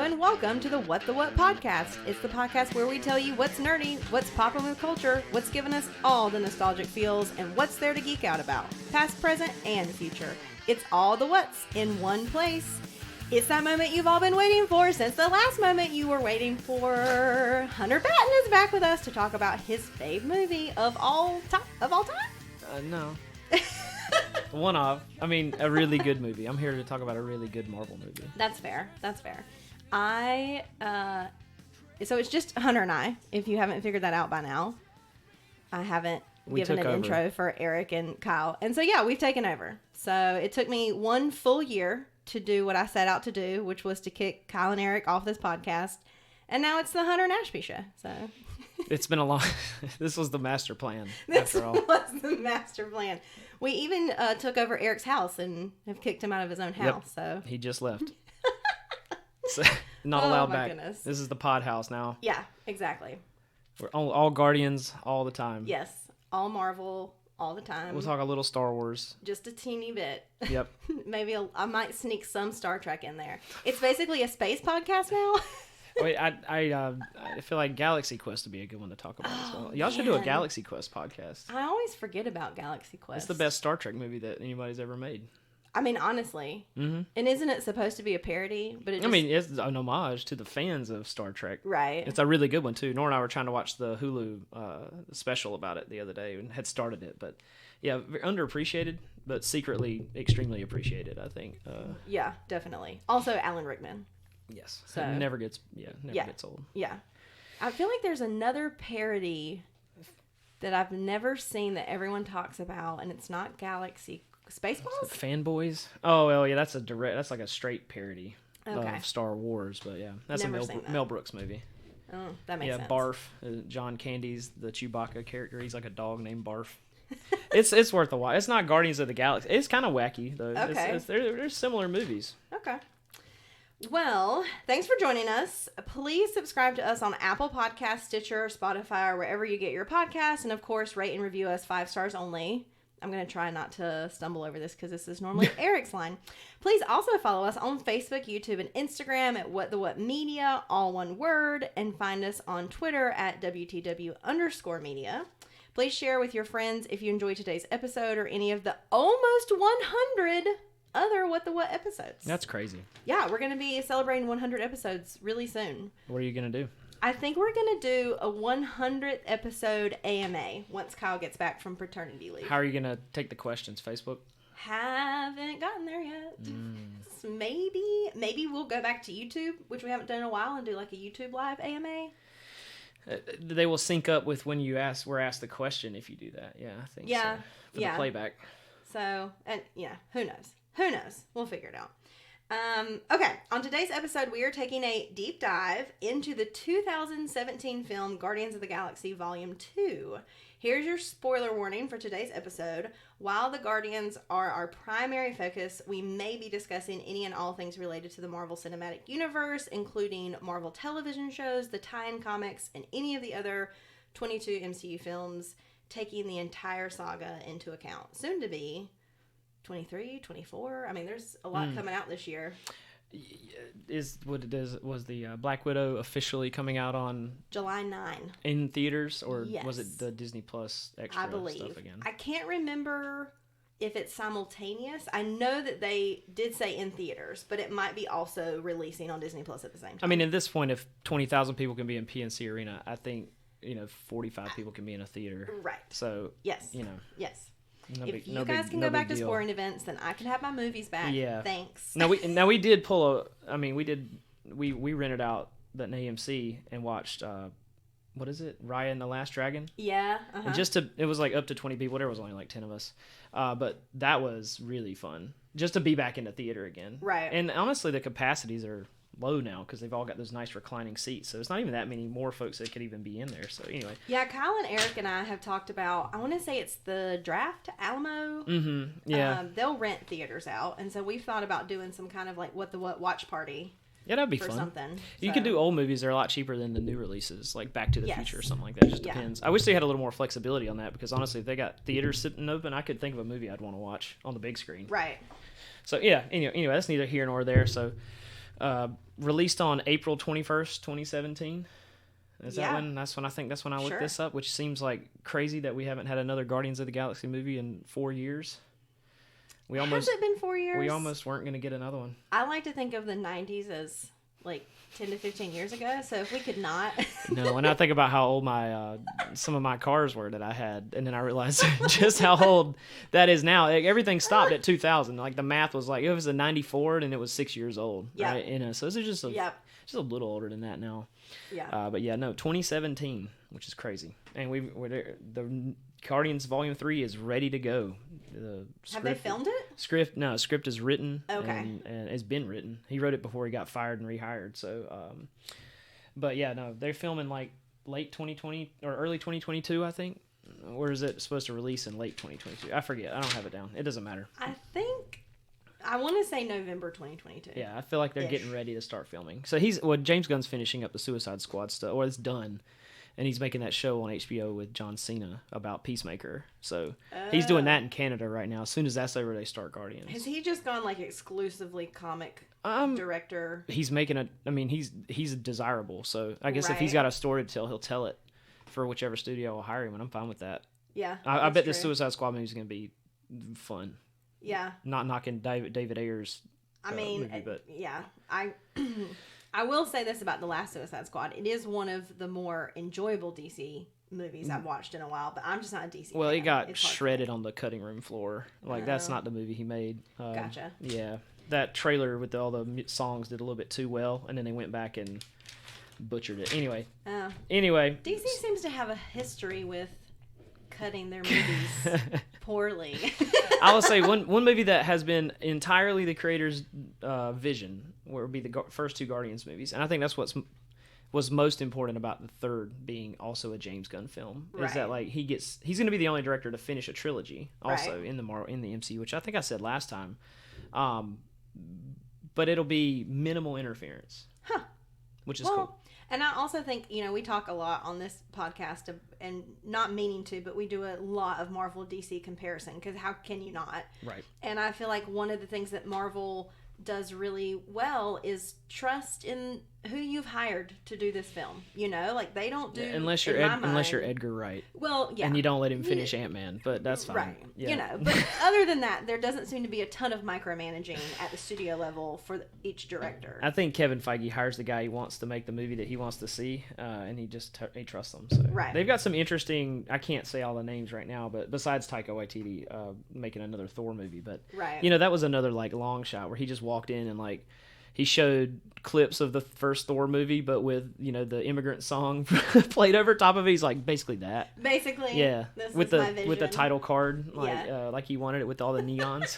and welcome to the What the What podcast. It's the podcast where we tell you what's nerdy, what's poppin' with culture, what's giving us all the nostalgic feels, and what's there to geek out about, past, present, and future. It's all the what's in one place. It's that moment you've all been waiting for since the last moment you were waiting for. Hunter Batten is back with us to talk about his fave movie of all time. No. One of. I mean, a really good movie. I'm here to talk about a really good Marvel movie. That's fair. So it's just Hunter and I, if you haven't figured that out by now. I haven't given an intro for Eric and Kyle. And so, yeah, we've taken over. So it took me one full year to do what I set out to do, which was to kick Kyle and Eric off this podcast. And now it's the Hunter and Ashby show. So it's been a long... This was the master plan, This after all. was the master plan. We even took over Eric's house and have kicked him out of his own house. Yep. So He just left. So, not allowed back. Goodness. This is the pod house now. Yeah, exactly. We're all Guardians all the time. Yes, all Marvel all the time. We'll talk a little Star Wars. Just a teeny bit. Yep. Maybe I might sneak some Star Trek in there. It's basically a space podcast now. Wait, I feel like Galaxy Quest would be a good one to talk about as well. Y'all should do a Galaxy Quest podcast. I always forget about Galaxy Quest. It's the best Star Trek movie that anybody's ever made. I mean, honestly. Mm-hmm. And isn't it supposed to be a parody? But it's an homage to the fans of Star Trek. Right. It's a really good one, too. Nora and I were trying to watch the Hulu special about it the other day and had started it. But, yeah, underappreciated, but secretly extremely appreciated, I think. Yeah, definitely. Also, Alan Rickman. Yes. So, it never gets old. Yeah. I feel like there's another parody that I've never seen that everyone talks about, and it's not Galaxy Spaceballs? Fanboys? Oh, well, yeah, that's like a straight parody of Star Wars, but yeah, that's never a Mel Brooks movie. Oh, that makes sense. Yeah, Barf, John Candy's the Chewbacca character. He's like a dog named Barf. It's worth a while. It's not Guardians of the Galaxy. It's kind of wacky though. Okay. There's similar movies. Okay. Well, thanks for joining us. Please subscribe to us on Apple Podcasts, Stitcher, Spotify, or wherever you get your podcasts. And, of course, rate and review us 5 stars only. I'm going to try not to stumble over this because this is normally Eric's line. Please also follow us on Facebook, YouTube, and Instagram at What the What Media, all one word, and find us on Twitter at WTW_media. Please share with your friends if you enjoyed today's episode or any of the almost 100 other What the What episodes. That's crazy. Yeah, we're going to be celebrating 100 episodes really soon. What are you going to do? I think we're going to do a 100th episode AMA once Kyle gets back from paternity leave. How are you going to take the questions? Facebook? Haven't gotten there yet. So maybe we'll go back to YouTube, which we haven't done in a while, and do like a YouTube live AMA. They will sync up with when we're asked the question if you do that. Yeah, I think so. For the playback. So, and yeah, who knows? Who knows? We'll figure it out. Okay, on today's episode, we are taking a deep dive into the 2017 film Guardians of the Galaxy Volume 2. Here's your spoiler warning for today's episode. While the Guardians are our primary focus, we may be discussing any and all things related to the Marvel Cinematic Universe, including Marvel television shows, the tie-in comics, and any of the other 22 MCU films, taking the entire saga into account. Soon to be 23, 24. I mean, there's a lot coming out this year. Was the Black Widow officially coming out on July 9 in theaters, or yes. was it the Disney Plus extra I believe. Stuff again? I can't remember if it's simultaneous. I know that they did say in theaters, but it might be also releasing on Disney Plus at the same time. I mean, at this point, if 20,000 people can be in PNC Arena, I think 45 people can be in a theater. Right. So yes. Yes. If you guys can go back to sporting events, then I can have my movies back. Yeah. Thanks. We did pull we rented out an AMC and watched what is it? Raya and the Last Dragon? Yeah. And it was like up to 20 people. There was only like 10 of us. But that was really fun. Just to be back in the theater again. Right. And honestly, the capacities are low now because they've all got those nice reclining seats, so it's not even that many more folks that could even be in there. So anyway, yeah, Kyle and Eric and I have talked about, I want to say it's the Draft Alamo. Yeah, they'll rent theaters out, and so we've thought about doing some kind of like What the What watch party. Yeah, that'd be for fun. Something. You could do old movies; they're a lot cheaper than the new releases, like Back to the Future or something like that. It just depends. I wish they had a little more flexibility on that, because honestly, if they got theaters sitting open, I could think of a movie I'd want to watch on the big screen. Right. So yeah, anyway, that's neither here nor there. So Released on April 21st, 2017. Is that when? That's when I looked this up, which seems like crazy that we haven't had another Guardians of the Galaxy movie in 4 years. Has it been 4 years? We almost weren't going to get another one. I like to think of the 90s as like 10 to 15 years ago, so if we could not. No, when I think about how old my some of my cars were that I had, and then I realized just how old that is now. Everything stopped at 2000. Like the math was like, it was a 94 and it was 6 years old. Yeah. Right? So it's just a little older than that now. Yeah. But yeah, no, 2017, which is crazy. And the Guardians Volume 3 is ready to go. Have they filmed it? Script is written. Okay. And it's been written. He wrote it before he got fired and rehired. So, but yeah, no, they're filming like late 2020 or early 2022, I think. Or is it supposed to release in late 2022? I forget. I don't have it down. It doesn't matter. I want to say November 2022. Yeah, I feel like they're getting ready to start filming. So James Gunn's finishing up the Suicide Squad stuff, or it's done. And he's making that show on HBO with John Cena about Peacemaker. So he's doing that in Canada right now. As soon as that's over, they start Guardians. Has he just gone like exclusively comic director? He's making he's desirable. So I guess if he's got a story to tell, he'll tell it for whichever studio will hire him, and I'm fine with that. Yeah, I bet the Suicide Squad movie is going to be fun. Yeah. Not knocking David Ayer's movie, but yeah, I will say this about the last Suicide Squad. It is one of the more enjoyable DC movies I've watched in a while, but I'm just not a DC Well, fan. it got shredded on the cutting room floor. Like, that's not the movie he made. Gotcha. Yeah. That trailer with all the songs did a little bit too well, and then they went back and butchered it. Anyway. DC seems to have a history with cutting their movies poorly. I will say one movie that has been entirely the creator's vision would be the first two Guardians movies, and I think that's was most important about the third being also a James Gunn film. Right. Is that like he's going to be the only director to finish a trilogy also in the MCU, which I think I said last time, but it'll be minimal interference, which is cool. And I also think, we talk a lot on this podcast, and not meaning to, but we do a lot of Marvel DC comparison, because how can you not? Right. And I feel like one of the things that Marvel does really well is trust in who you've hired to do this film. Like they don't do unless you're Edgar Wright. Well, yeah, and you don't let him finish Ant-Man, but that's fine. Right. Yeah. But other than that, there doesn't seem to be a ton of micromanaging at the studio level for each director. I think Kevin Feige hires the guy he wants to make the movie that he wants to see, and he just he trusts them. So they've got some interesting. I can't say all the names right now, but besides Taika Waititi making another Thor movie, but that was another like long shot where he just walked in and like. He showed clips of the first Thor movie, but with, the immigrant song played over top of it. He's like, basically that. Basically. Yeah. This with is my vision. With the title card, like he wanted it with all the neons.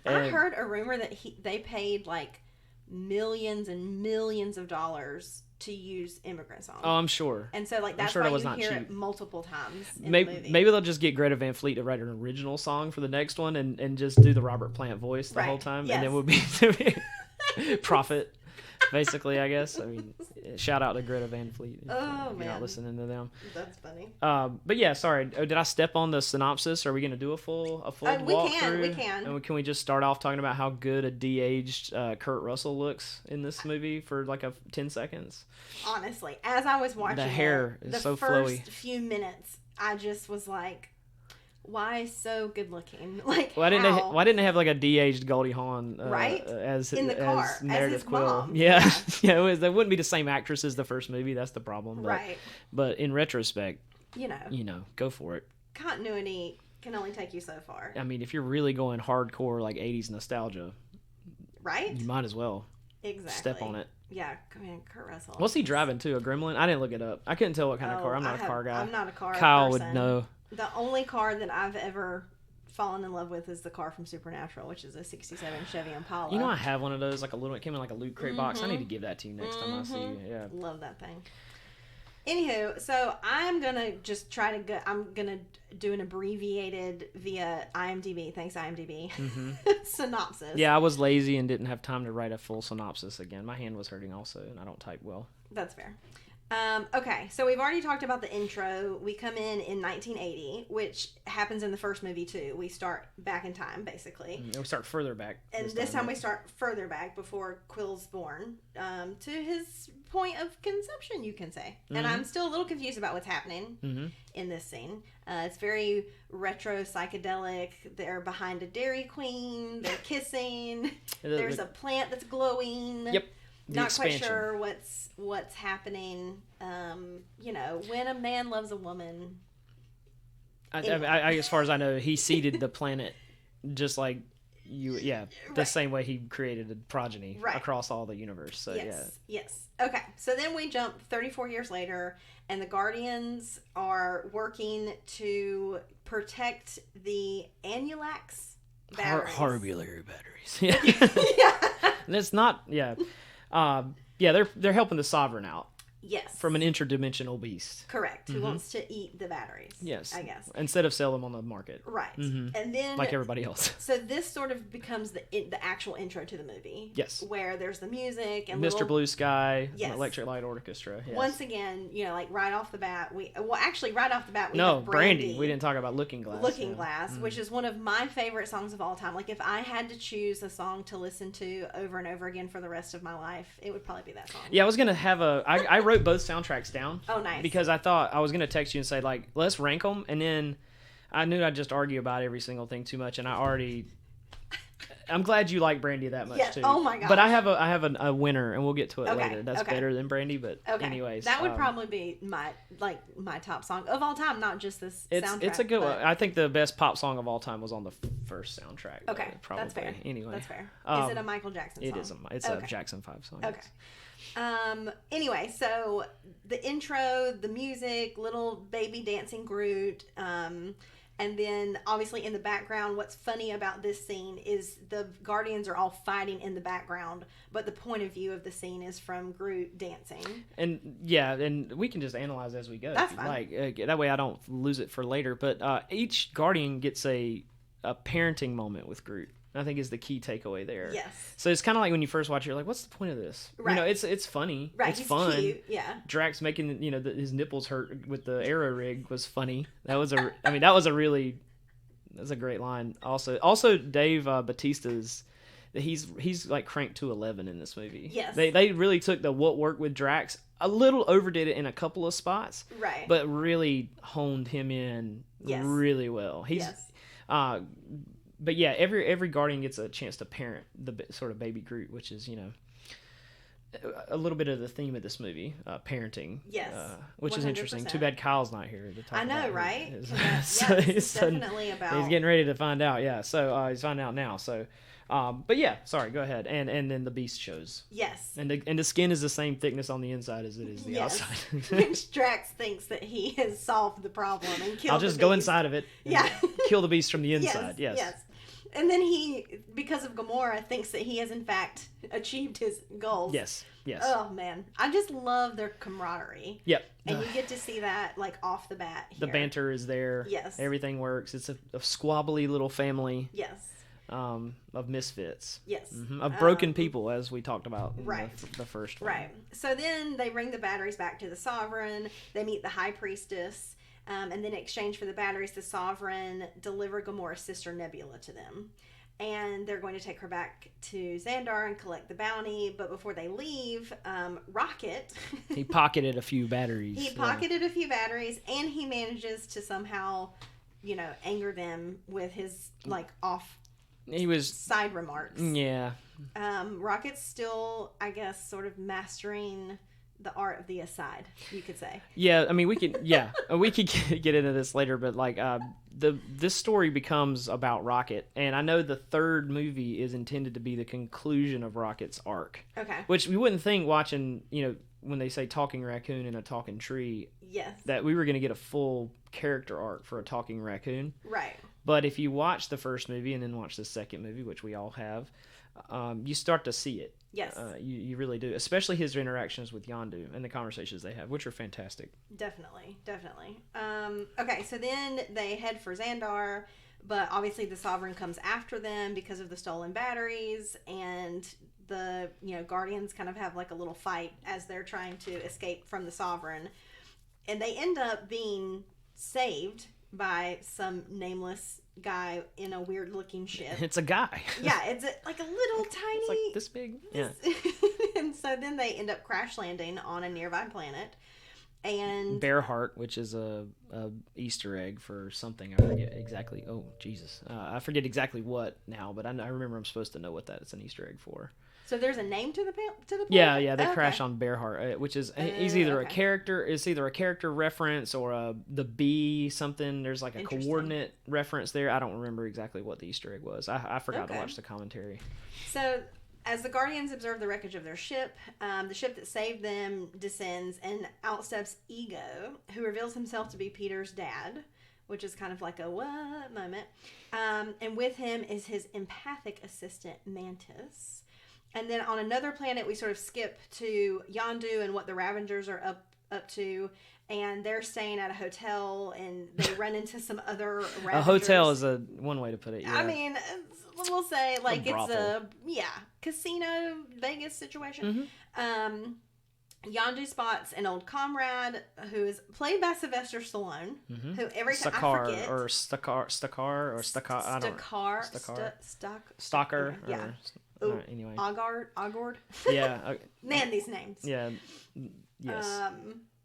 I heard a rumor that they paid like millions and millions of dollars to use immigrant songs. Oh, I'm sure. And so like that's why you hear it multiple times in the movie. Maybe they'll just get Greta Van Fleet to write an original song for the next one and just do the Robert Plant voice the whole time. Yes. And then we'll be profit, basically, I guess. I mean, shout out to Greta Van Fleet if you're not listening to them. That's funny. But yeah, sorry. Did I step on the synopsis? Are we going to do a full walkthrough? We can. And can we just start off talking about how good a de-aged Kurt Russell looks in this movie for like 10 seconds? Honestly, as I was watching the hair is so flowy. The first few minutes, I just was like, why so good looking? Like, why didn't they have like a de-aged Goldie Hawn as in the car as Meredith as his Quill? mom? Yeah, yeah. They wouldn't be the same actress as the first movie. That's the problem. But, right. But in retrospect, go for it. Continuity can only take you so far. I mean, if you're really going hardcore like '80s nostalgia, right? You might as well step on it. Yeah, man, Kurt Russell. What's he driving to? A Gremlin? I didn't look it up. I couldn't tell what kind of car. I'm not a car guy. I'm not a car Kyle person. would know. The only car that I've ever fallen in love with is the car from Supernatural, which is a 67 Chevy Impala. I have one of those, like it came in like a Loot Crate box. I need to give that to you next time I see you. Yeah. Love that thing. Anywho, so I'm going to just I'm going to do an abbreviated via IMDb, thanks IMDb, synopsis. Yeah, I was lazy and didn't have time to write a full synopsis again. My hand was hurting also, and I don't type well. That's fair. Okay, so we've already talked about the intro. We come in 1980, which happens in the first movie too. We start back in time, basically. We start further back. And this time we start further back before Quill's born, to his point of conception, you can say. Mm-hmm. And I'm still a little confused about what's happening in this scene. It's very retro psychedelic. They're behind a Dairy Queen. They're kissing. There's a plant that's glowing. Yep. Not expansion. Quite sure what's happening. When a man loves a woman. I as far as I know, he seeded the planet just like the same way he created a progeny across all the universe. So yes. Okay, so then we jump 34 years later, and the Guardians are working to protect the Annulax batteries. Harbulary batteries. Yeah. That's not. Yeah. They're helping the Sovereign out. Yes. From an interdimensional beast. Correct. Who wants to eat the batteries. Yes. I guess. Instead of sell them on the market. Right. And then... like everybody else. So this sort of becomes the actual intro to the movie. Yes. Where there's the music and Mr. Blue Sky. Yes. Electric Light Orchestra. Yes. Once again, right off the bat, we have Brandy. We didn't talk about Looking Glass. Looking Glass, which is one of my favorite songs of all time. Like, if I had to choose a song to listen to over and over again for the rest of my life, it would probably be that song. Yeah, I was going to have I wrote both soundtracks down. Oh, nice. Because I thought I was going to text you and say, like, let's rank them, and then I knew I'd just argue about every single thing too much, and I'm glad you like Brandy that much too. Oh my god! But I have a winner, and we'll get to it later. That's better than Brandy, but anyways, that would probably be my top song of all time, not just this soundtrack. It's a good one. I think the best pop song of all time was on the first soundtrack. Okay, probably. That's fair. Anyway, that's fair. Is it a Michael Jackson song? It's a Jackson 5 song. Okay. Anyway, so the intro, the music, little baby dancing Groot, and then obviously in the background, what's funny about this scene is the Guardians are all fighting in the background, but the point of view of the scene is from Groot dancing. And we can just analyze as we go. That's fine. Like that way I don't lose it for later. But each Guardian gets a parenting moment with Groot. I think is the key takeaway there. Yes. So it's kind of like when you first watch it, you're like, what's the point of this? Right. It's funny. Right. It's He's fun. Cute. Yeah. Drax making, his nipples hurt with the arrow rig was funny. That was that's a great line. Also Dave Bautista's, he's like cranked to 11 in this movie. Yes. They really took the what worked with Drax, a little overdid it in a couple of spots. Right. But really honed him in really well. But yeah, every Guardian gets a chance to parent the sort of baby Groot, which is, a little bit of the theme of this movie, parenting. Yes. Which 100%. is interesting. Too bad Kyle's not here to talk about it. Right? It's definitely about... He's getting ready to find out, yeah. So he's finding out now. So, but yeah, sorry, go ahead. And then the Beast shows. Yes. And the skin is the same thickness on the inside as it is the outside. Which Drax thinks that he has solved the problem and killed I'll just go inside of it. Yeah. Kill the Beast from the inside. Yes. And then he, because of Gamora, thinks that he has in fact achieved his goals. Yes. Oh man, I just love their camaraderie. Yep. And you get to see that like off the bat here. The banter is there. Yes. Everything works. It's a squabbly little family. Yes. Of misfits. Yes. Mm-hmm. Of broken people, as we talked about in the first one. Right. So then they bring the batteries back to the Sovereign. They meet the High Priestess. And then in exchange for the batteries, the Sovereign deliver Gamora's sister Nebula to them. And they're going to take her back to Xandar and collect the bounty. But before they leave, Rocket... he pocketed a few batteries. And he manages to somehow, anger them with his, side remarks. Yeah. Rocket's still, I guess, sort of mastering the art of the aside, you could say. Yeah, I mean, we could get into this later, but this story becomes about Rocket, and I know the third movie is intended to be the conclusion of Rocket's arc. Okay. Which we wouldn't think watching, when they say talking raccoon and a talking tree, yes, that we were going to get a full character arc for a talking raccoon. Right. But if you watch the first movie and then watch the second movie, which we all have, you start to see it. Yes. You really do, especially his interactions with Yondu and the conversations they have, which are fantastic. Definitely. Okay, so then they head for Xandar, but obviously the Sovereign comes after them because of the stolen batteries, and the Guardians kind of have like a little fight as they're trying to escape from the Sovereign, and they end up being saved by some nameless guy in a weird looking ship. It's a guy. Yeah, it's like a little tiny. It's like this big. Yeah. And so then they end up crash landing on a nearby planet. And Bear Heart, which is a Easter egg for something. I forget exactly. Oh, Jesus. I forget exactly what now, but I remember I'm supposed to know what that is an Easter egg for. So there's a name to the planet? Yeah, they crash on Bear Heart, which is he's either a character. It's either a character reference or the B something. There's like a coordinate reference there. I don't remember exactly what the Easter egg was. I forgot to watch the commentary. So as the Guardians observe the wreckage of their ship, the ship that saved them descends, and out steps Ego, who reveals himself to be Peter's dad, which is kind of like a what moment. And with him is his empathic assistant, Mantis. And then on another planet, we sort of skip to Yondu and what the Ravengers are up to. And they're staying at a hotel, and they run into some other Ravengers. A hotel is one way to put it, yeah. I mean, we'll say, like, it's a casino, Vegas situation. Mm-hmm. Yondu spots an old comrade who is played by Sylvester Stallone, mm-hmm. who every time I forget. Or Stakar, I don't know. Stalker. Yeah. Anyway. Ogord. Yeah. Man, these names. Yeah. Yes.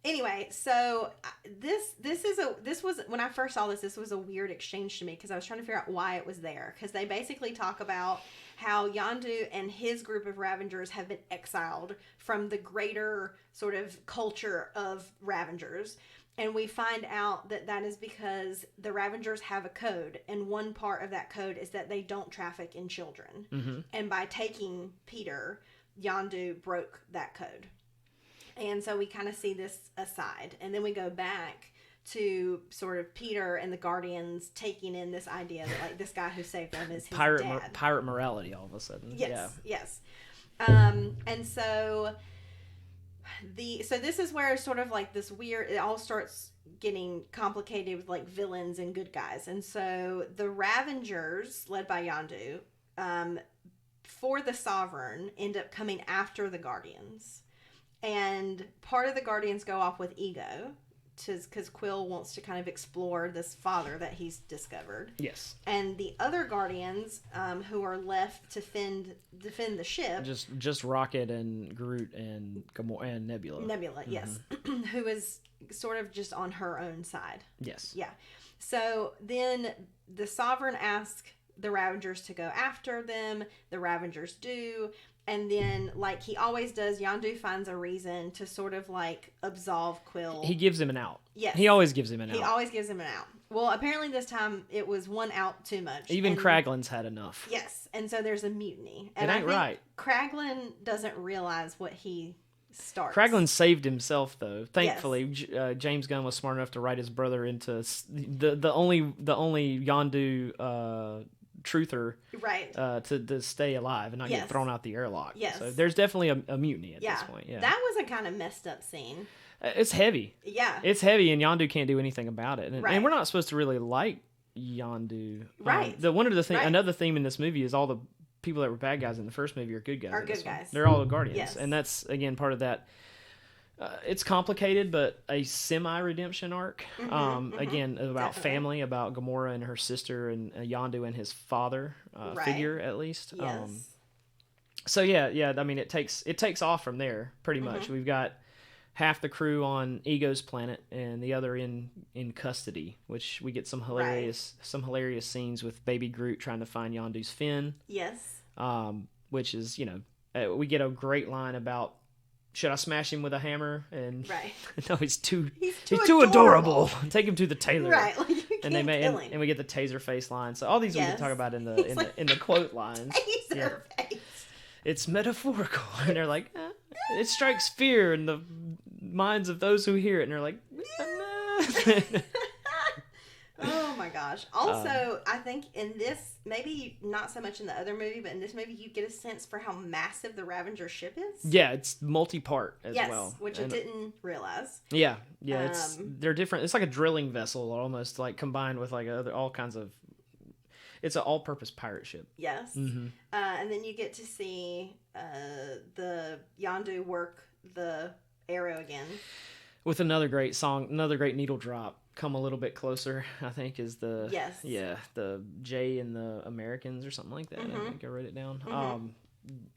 Anyway, so this was when I first saw this was a weird exchange to me, because I was trying to figure out why it was there, because they basically talk about how Yondu and his group of Ravengers have been exiled from the greater sort of culture of Ravengers. And we find out that is because the Ravengers have a code, and one part of that code is that they don't traffic in children. Mm-hmm. And by taking Peter, Yondu broke that code. And so we kind of see this aside. And then we go back to sort of Peter and the Guardians taking in this idea that, like, this guy who saved them is his dad. Pirate morality all of a sudden. Yes. And so... So this is where sort of like this weird, it all starts getting complicated with like villains and good guys. And so the Ravengers, led by Yondu, for the Sovereign, end up coming after the Guardians. And part of the Guardians go off with Ego, because Quill wants to kind of explore this father that he's discovered. Yes. And the other Guardians, who are left to defend the ship, just Rocket and Groot and Gamora and Nebula. Mm-hmm. Yes, who is sort of just on her own side. Yes. Yeah. So then the Sovereign asks the Ravengers to go after them. The Ravengers do. And then, like he always does, Yondu finds a reason to sort of, like, absolve Quill. He gives him an out. Yes. He always gives him an out. He always gives him an out. Well, apparently this time it was one out too much. Even Kraglin's had enough. Yes. And so there's a mutiny. And it ain't right. Kraglin doesn't realize what he starts. Kraglin saved himself, though. Thankfully, yes. James Gunn was smart enough to write his brother into the only Yondu... truther, right? To stay alive and not get thrown out the airlock. Yes. So there's definitely a mutiny at this point. Yeah. That was a kind of messed up scene. It's heavy. Yeah. It's heavy, and Yondu can't do anything about it. And, right. and we're not supposed to really like Yondu. Right. Another theme in this movie is all the people that were bad guys in the first movie are good guys. Are good guys. They're all the Guardians. Yes. And that's, again, part of that. It's complicated, but a semi-redemption arc. Again, about family, about Gamora and her sister, and Yondu and his father figure, at least. Yes. So yeah. I mean, it takes off from there pretty much. We've got half the crew on Ego's planet and the other in custody, which we get some hilarious scenes with Baby Groot trying to find Yondu's fin. Yes. Which is, we get a great line about, should I smash him with a hammer? And right. No, he's too adorable. Take him to the tailor. Right. Like, you and can't kill him. And we get the taser face line. So all these we can talk about in the quote lines. Taser face. It's metaphorical. And they're like, it strikes fear in the minds of those who hear it. And they're like, oh my gosh. Also, I think in this, maybe not so much in the other movie, but in this movie you get a sense for how massive the Ravenger ship is. Yeah, it's multi-part as well. Yes, which I didn't realize. Yeah, they're different. It's like a drilling vessel almost, like combined with like all kinds of... It's an all-purpose pirate ship. Yes. And then you get to see the Yondu work the arrow again. With another great song, another great needle drop. Come a little bit closer, I think, is the... Yes. Yeah, the Jay and the Americans or something like that. I think I wrote it down.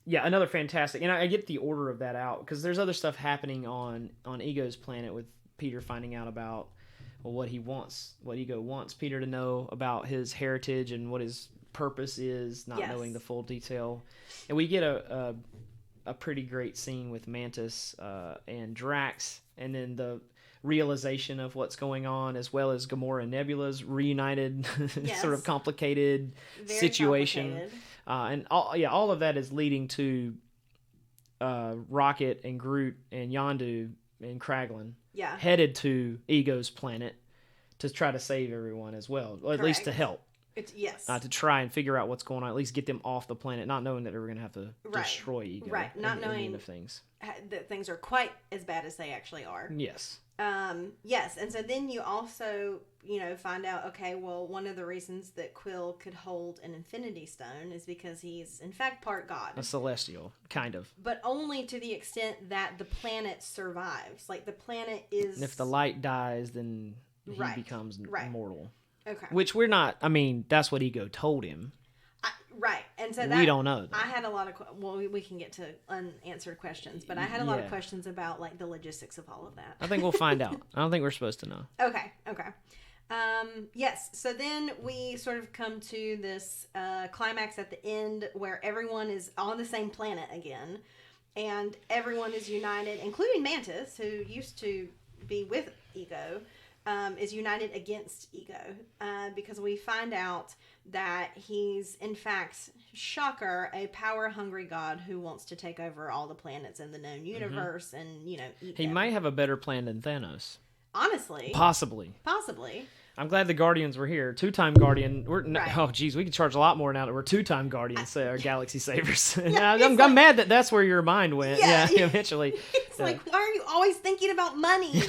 Yeah, another fantastic... And I get the order of that out, because there's other stuff happening on Ego's planet with Peter finding out about what he wants, what Ego wants Peter to know about his heritage and what his purpose is, not knowing the full detail. And we get a pretty great scene with Mantis and Drax, and then the realization of what's going on, as well as Gamora and Nebula's reunited, sort of complicated situation. And all of that is leading to Rocket and Groot and Yondu and Kraglin headed to Ego's planet to try to save everyone as well, or at least to help. To try and figure out what's going on, at least get them off the planet, not knowing that they were going to have to destroy Ego. Right, not knowing of things. That things are quite as bad as they actually are. Yes. Yes, and so then you also, find out, okay, well, one of the reasons that Quill could hold an Infinity Stone is because he's, in fact, part God. A celestial, kind of. But only to the extent that the planet survives. Like, the planet is... And if the light dies, then he becomes immortal. Okay. Which we're not, that's what Ego told him. Right. And so we don't know that. I had a lot of, we can get to unanswered questions, but I had a lot of questions about like the logistics of all of that. I think we'll find out. I don't think we're supposed to know. Okay. Yes. So then we sort of come to this climax at the end where everyone is on the same planet again, and everyone is united, including Mantis, who used to be with Ego, is united against Ego, because we find out that he's, in fact, shocker, a power-hungry god who wants to take over all the planets in the known universe and, eat He them. might have a better plan than Thanos. Honestly. Possibly. I'm glad the Guardians were here. Two-time Guardian. Oh, geez, we can charge a lot more now that we're two-time Guardians, Galaxy Savers. I'm mad that that's where your mind went. Yeah, eventually. It's like, why are you always thinking about money?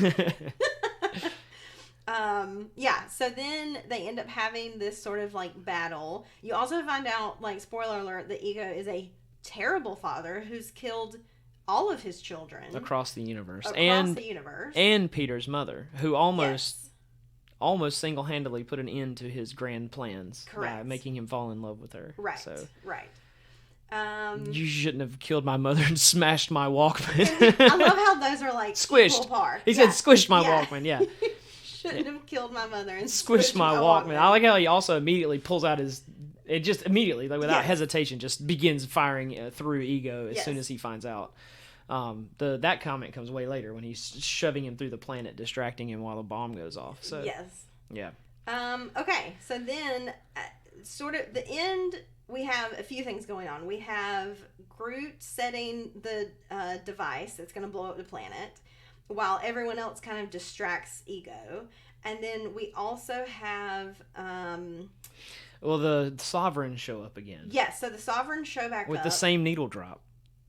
So then they end up having this sort of like battle. You also find out, like, spoiler alert, that Ego is a terrible father who's killed all of his children across the universe, and Peter's mother, who almost single-handedly put an end to his grand plans by making him fall in love with her. You shouldn't have killed my mother and smashed my Walkman. I love how those are like squished. Par. He said squished my Walkman. Yeah. Shouldn't have killed my mother and squished my Walkman. I like how he also immediately pulls out without hesitation, just begins firing through Ego as soon as he finds out. That comment comes way later when he's shoving him through the planet, distracting him while the bomb goes off. So okay, so then sort of the end, we have a few things going on. We have Groot setting the device that's going to blow up the planet, while everyone else kind of distracts Ego. And then we also have... the Sovereigns show up again. Yes, so the Sovereigns show back with up. the same needle drop.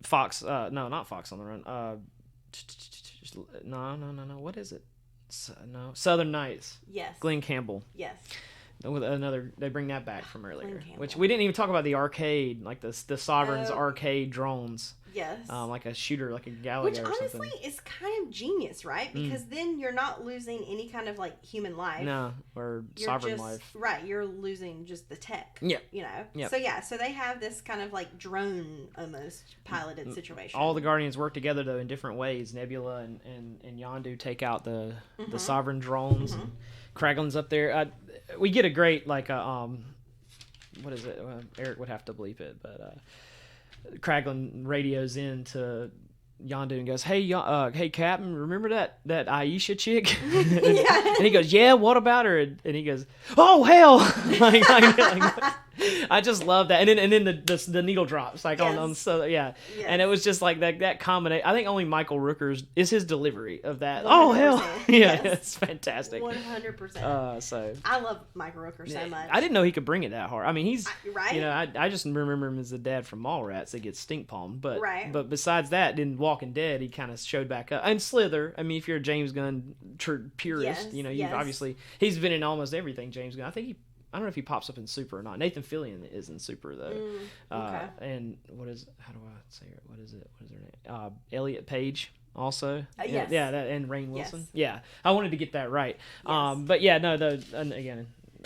Fox... no, not Fox on the Run. No. What is it? Southern Knights. Yes. Glenn Campbell. Yes. With they bring that back from earlier, which we didn't even talk about the arcade, like the Sovereign's arcade drones. Yes. Like a shooter, like a Galaga or something. Which honestly is kind of genius, right? Because then you're not losing any kind of like human life. No, or sovereign life. Right, you're losing just the tech. Yeah. Yep. So they have this kind of like drone almost piloted situation. All the Guardians work together though in different ways. Nebula and Yondu take out the sovereign drones. And Kraglin's up there. We get a great what is it? Eric would have to bleep it, but Kraglin radios in to Yondu and goes, "Hey, Captain, remember that Aisha chick?" And he goes, "Yeah, what about her?" And he goes, "Oh hell!" I just love that. And then the needle drops on And it was just like that combination. I think only Michael Rooker's is his delivery of that. 100%. Oh hell, it's fantastic. 100%. So I love Michael Rooker so much. I didn't know he could bring it that hard. I mean, he's right. I just remember him as the dad from Mallrats that gets stink palmed. But besides that, in Walking Dead, he kind of showed back up. And Slither. I mean, if you're a James Gunn purist, obviously he's been in almost everything James Gunn. I think I don't know if he pops up in Super or not. Nathan Fillion is in Super though. Okay. And how do I say it? What is her name? Elliot Page also. Yes. Yeah, and Rainn Wilson. Yes. Yeah, I wanted to get that right. Yes. But yeah, no,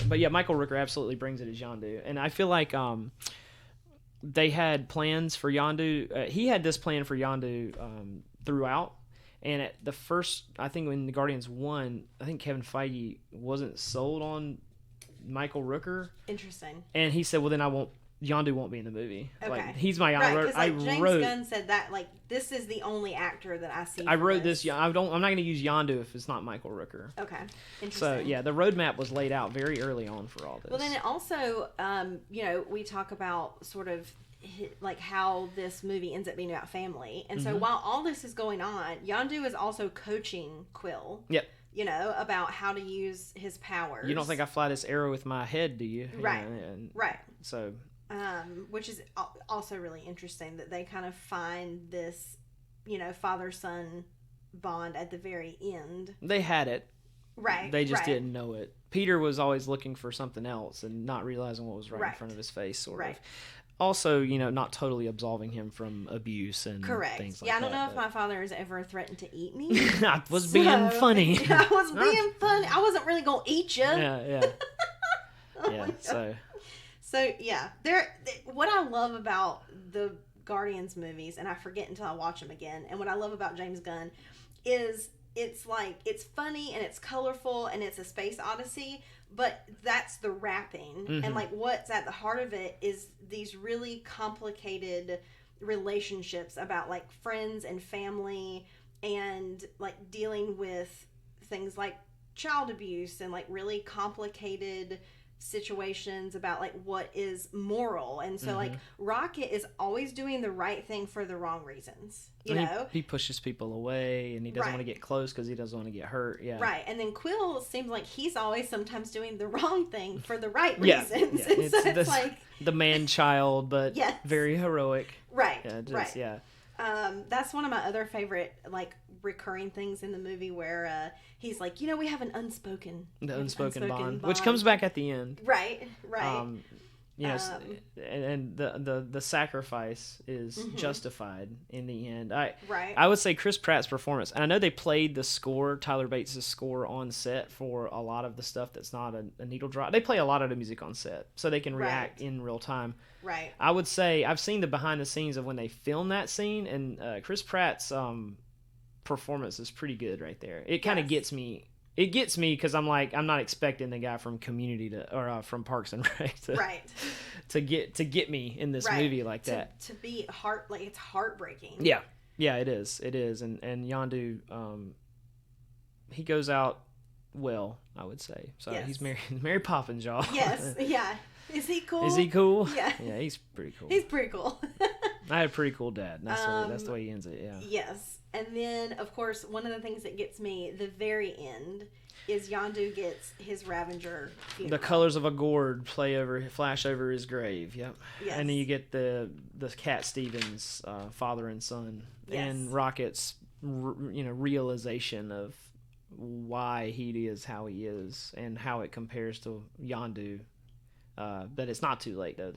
but yeah, Michael Rooker absolutely brings it as Yondu, and I feel like they had plans for Yondu. He had this plan for Yondu throughout. And at the first, I think when the Guardians won, I think Kevin Feige wasn't sold on Michael Rooker. Interesting. And he said, well, then Yondu won't be in the movie. Okay. Like, he's my, right, James Gunn said that, like, this is the only actor that I see. I wrote this. I'm not going to use Yondu if it's not Michael Rooker. Okay. Interesting. So, yeah, the roadmap was laid out very early on for all this. Well, then it also, we talk about sort of like how this movie ends up being about family. And so while all this is going on, Yondu is also coaching Quill. Yep. About how to use his powers. You don't think I fly this arrow with my head, do you? Right. Right. So. Which is also really interesting that they kind of find this, father-son bond at the very end. They had it. Right. They just didn't know it. Peter was always looking for something else and not realizing what was right in front of his face, sort of. Also, not totally absolving him from abuse and things like that. Yeah, I don't know if my father has ever threatened to eat me. I was being funny. I was being funny. I wasn't really going to eat you. Yeah. So, yeah. What I love about the Guardians movies, and I forget until I watch them again, and what I love about James Gunn is it's like, it's funny and it's colorful and it's a space odyssey, but that's the wrapping. And like what's at the heart of it is these really complicated relationships about like friends and family and like dealing with things like child abuse and like really complicated situations about like what is moral. And so like Rocket is always doing the right thing for the wrong reasons, he pushes people away and he doesn't want to get close because he doesn't want to get hurt. And then Quill seems like he's always sometimes doing the wrong thing for the right reasons. And so it's like the man child, but very heroic. That's one of my other favorite like recurring things in the movie where he's like, we have an unspoken bond, which comes back at the end. Right. And the sacrifice is justified in the end. Right. I would say Chris Pratt's performance, and I know they played the score, Tyler Bates' score, on set for a lot of the stuff that's not a needle drop. They play a lot of the music on set, so they can react in real time. Right. I would say I've seen the behind the scenes of when they filmed that scene, and Chris Pratt's performance is pretty good right there. It kind of gets me. It gets me because I'm not expecting the guy from Community or from Parks and Rec to get me in this movie like that. To be it's heartbreaking. Yeah, it is, and Yondu, he goes out well, I would say. So he's Mary Poppins, y'all. Yes, yeah. Is he cool? Yeah. Yeah, he's pretty cool. He's pretty cool. I had a pretty cool dad. That's the way he ends it. Yeah. Yes. And then, of course, one of the things that gets me, the very end, is Yondu gets his Ravager funeral. The colors of a gourd flash over his grave. Yep. Yes. And then you get the Cat Stevens, father and son, and Rocket's realization of why he is how he is and how it compares to Yondu. But it's not too late though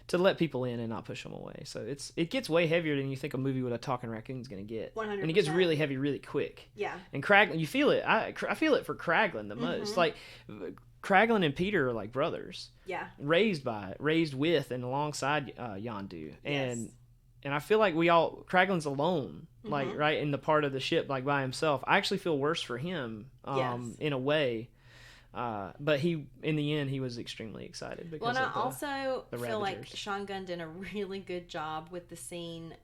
to let people in and not push them away. So it gets way heavier than you think a movie with a talking raccoon is going to get. 100%. And it gets really heavy really quick. Yeah. And Kraglin, you feel it. I feel it for Kraglin the most. Like Kraglin and Peter are like brothers. Yeah. Raised with and alongside Yondu. Yes. And I feel like Kraglin's alone, like right in the part of the ship, like by himself. I actually feel worse for him, in a way. But in the end, he was extremely excited because I also feel Ravagers. like Sean Gunn did a really good job with the scene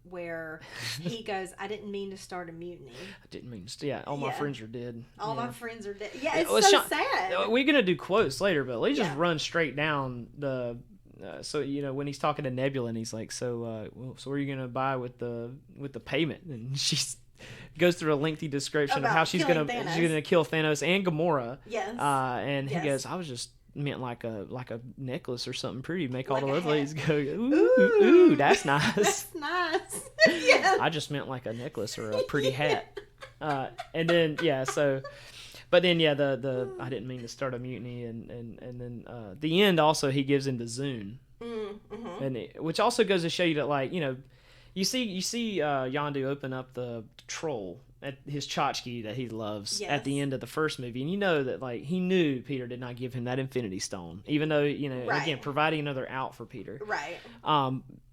where he goes, "I didn't mean to start a mutiny. I didn't mean to. Yeah, all my friends are dead. My friends are dead. Yeah, it's so sad. We're gonna do quotes later, but let's just run straight down the. So when he's talking to Nebula and he's like, so what are you gonna buy with the payment? And she's goes through a lengthy description of how she's gonna kill Thanos and Gamora. Yes. And he goes, I was just meant like a necklace or something pretty, make all the other ladies go, ooh, that's nice. That's nice. Yes. I just meant like a necklace or a pretty hat. And then so But then, yeah, the I didn't mean to start a mutiny, and then the end also he gives him the Zune, and which also goes to show you that, like, you see Yondu open up the troll at his tchotchke that he loves at the end of the first movie, and that, like, he knew Peter did not give him that Infinity Stone, even though again, providing another out for Peter. Right.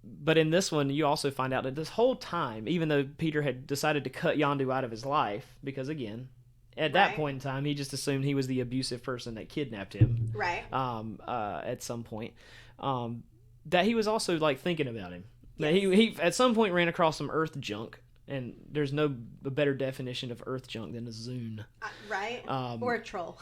But in this one, you also find out that this whole time, even though Peter had decided to cut Yondu out of his life, because again, at that point in time, he just assumed he was the abusive person that kidnapped him. Right. At some point, that he was also, like, thinking about him. Yes. He at some point ran across some Earth junk. And there's no better definition of Earth junk than a Zune. Right? Or a troll.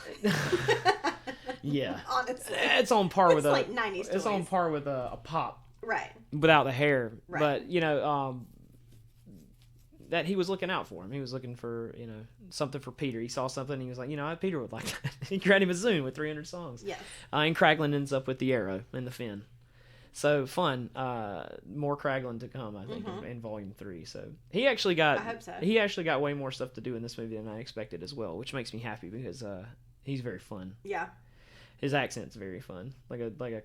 Yeah. Honestly. It's on par with like 90s toys. It's on par with a pop. Right. Without the hair. Right. But, that he was looking out for him. He was looking for, something for Peter. He saw something and he was like, Peter would like that. He grabbed him a Zune with 300 songs. Yes. And Kraglin ends up with the arrow and the fin. So fun. More Kraglin to come, I think, in Volume 3. So he actually got. I hope so. He actually got way more stuff to do in this movie than I expected as well, which makes me happy because he's very fun. Yeah. His accent's very fun, like a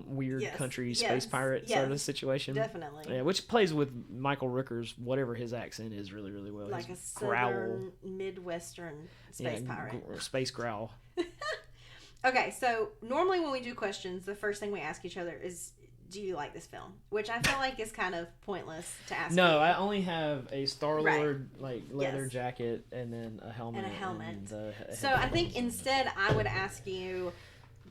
weird country space pirate sort of situation. Definitely. Yeah, which plays with Michael Rooker's whatever his accent is really, really well. Like his a southern Midwestern space pirate. Space growl. Okay, so normally when we do questions, the first thing we ask each other is, do you like this film? Which I feel like is kind of pointless to ask. No, I only have a Star-Lord like leather jacket and then a helmet. And a helmet. And so I think instead I would ask you,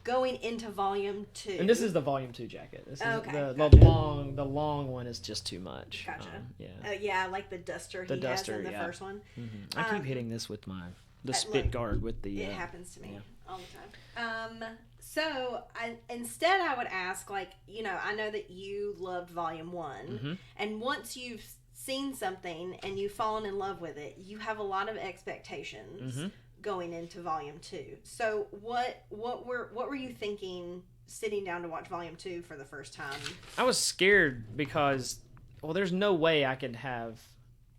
going into Volume 2. And this is the Volume 2 jacket. This is okay. The long one is just too much. Gotcha. Yeah. Yeah, like the duster he has in the first one. Mm-hmm. I keep hitting this with the spit guard with the... It happens to me all the time. So instead I would ask, like, I know that you loved Volume 1, and once you've seen something and you've fallen in love with it, you have a lot of expectations going into Volume 2. So what were you thinking sitting down to watch Volume 2 for the first time? I was scared because, there's no way I could have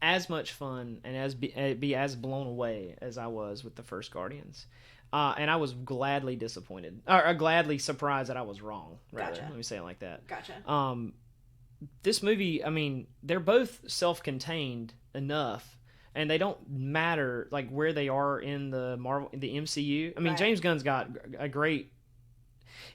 as much fun and be as blown away as I was with the first Guardians. And I was gladly disappointed, or gladly surprised that I was wrong. Rather, Gotcha. Let me say it like that. Gotcha. This movie, I mean, they're both self-contained enough, and they don't matter like where they are in the MCU. I mean, James Gunn's got a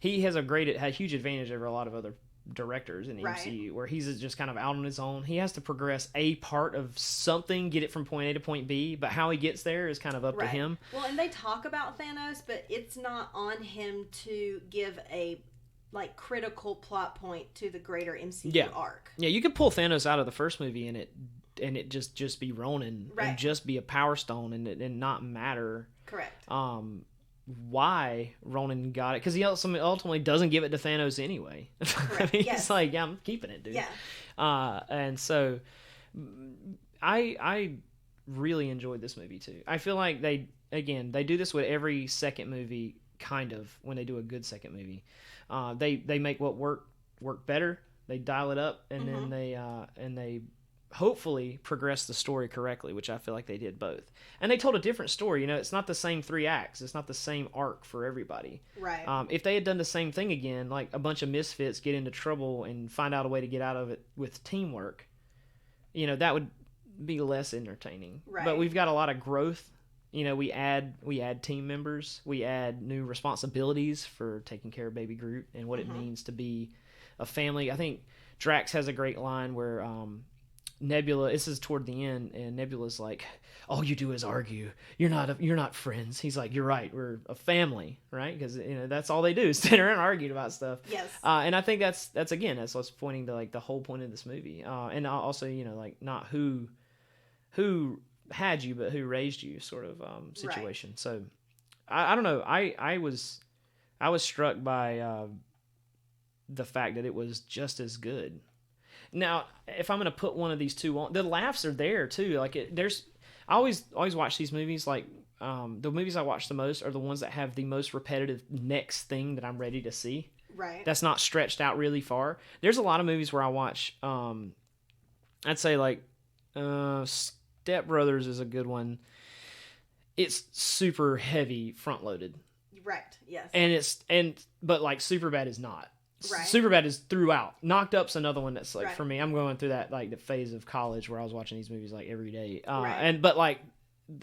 huge advantage over a lot of other directors in the MCU, where he's just kind of out on his own. He has to progress a part of something, get it from point A to point B, but how he gets there is kind of up to him. Well, and they talk about Thanos, but it's not on him to give a critical plot point to the greater MCU arc. Yeah, you could pull Thanos out of the first movie and it just be Ronin and just be a Power Stone and not matter. Correct. Why Ronan got it, because he ultimately doesn't give it to Thanos anyway. I mean, he's like, I'm keeping it, dude. Yeah. And so I really enjoyed this movie too. I feel like they do this with every second movie, kind of, when they do a good second movie. They make what work better. They dial it up, and then they hopefully progress the story correctly, which I feel like they did both. And they told a different story. It's not the same 3 acts. It's not the same arc for everybody. Right. If they had done the same thing again, like a bunch of misfits get into trouble and find out a way to get out of it with teamwork, that would be less entertaining. Right. But we've got a lot of growth. We add team members. We add new responsibilities for taking care of Baby Groot and what it means to be a family. I think Drax has a great line where Nebula, this is toward the end, and Nebula's like, all you do is argue. You're not friends. He's like, you're right. We're a family, right? Because that's all they do is sit around and argue about stuff. Yes. And I think that's what's pointing to like the whole point of this movie. And also like not who had you, but who raised you, sort of situation. Right. So I don't know. I was struck by the fact that it was just as good. Now, if I'm going to put one of these two on, the laughs are there too. Like I always watch these movies. Like the movies I watch the most are the ones that have the most repetitive next thing that I'm ready to see. Right. That's not stretched out really far. There's a lot of movies where I watch. I'd say like Step Brothers is a good one. it's super heavy front loaded. Right. Yes. But like Superbad is not. Right. Superbad is throughout. Knocked Up's another one that's like for me. I'm going through that like the phase of college where I was watching these movies like every day. But like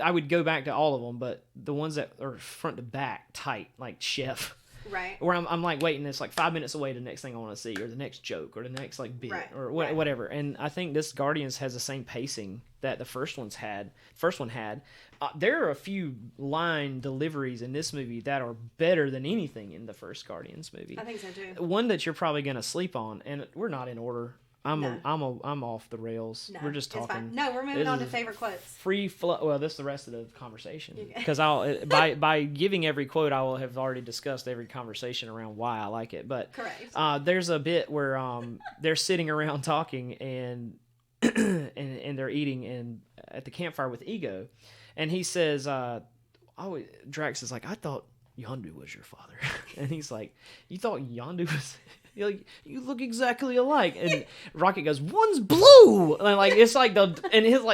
I would go back to all of them, but the ones that are front to back tight, like Chef. Right. Where I'm like waiting, it's like 5 minutes away to the next thing I want to see, or the next joke, or the next like bit, or whatever. And I think this Guardians has the same pacing that the first one had. There are a few line deliveries in this movie that are better than anything in the first Guardians movie. I think so too. One that you're probably gonna sleep on, and we're not in order. I'm off the rails. No, We're just talking. Fine. No, we're moving on to favorite quotes. Free flow. Well, this is the rest of the conversation because I'll by giving every quote, I will have already discussed every conversation around why I like it. But correct. There's a bit where they're sitting around talking and they're eating and at the campfire with Ego, and he says, Drax is like, I thought Yondu was your father, and he's like, you thought Yondu was. Like, you look exactly alike, and Rocket goes, "One's blue," and like it's like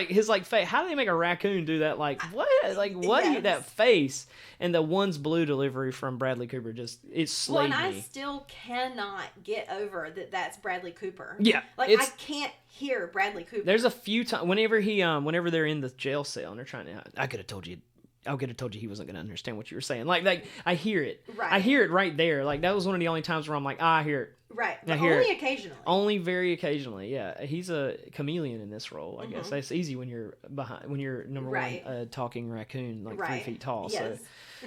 his face. How do they make a raccoon do that? Like what? Like what? Yes. That face and the "one's blue" delivery from Bradley Cooper it slayed me. I still cannot get over that. That's Bradley Cooper. Yeah, like I can't hear Bradley Cooper. There's a few times whenever they're in the jail cell and they're trying to. I could have told you he wasn't going to understand what you were saying. Like I hear it. Right. I hear it right there. Like that was one of the only times where I'm like, I hear it. Right. But only occasionally. Only very occasionally. Yeah. He's a chameleon in this role. I guess that's easy when you're number one talking raccoon like 3 feet tall. Yes.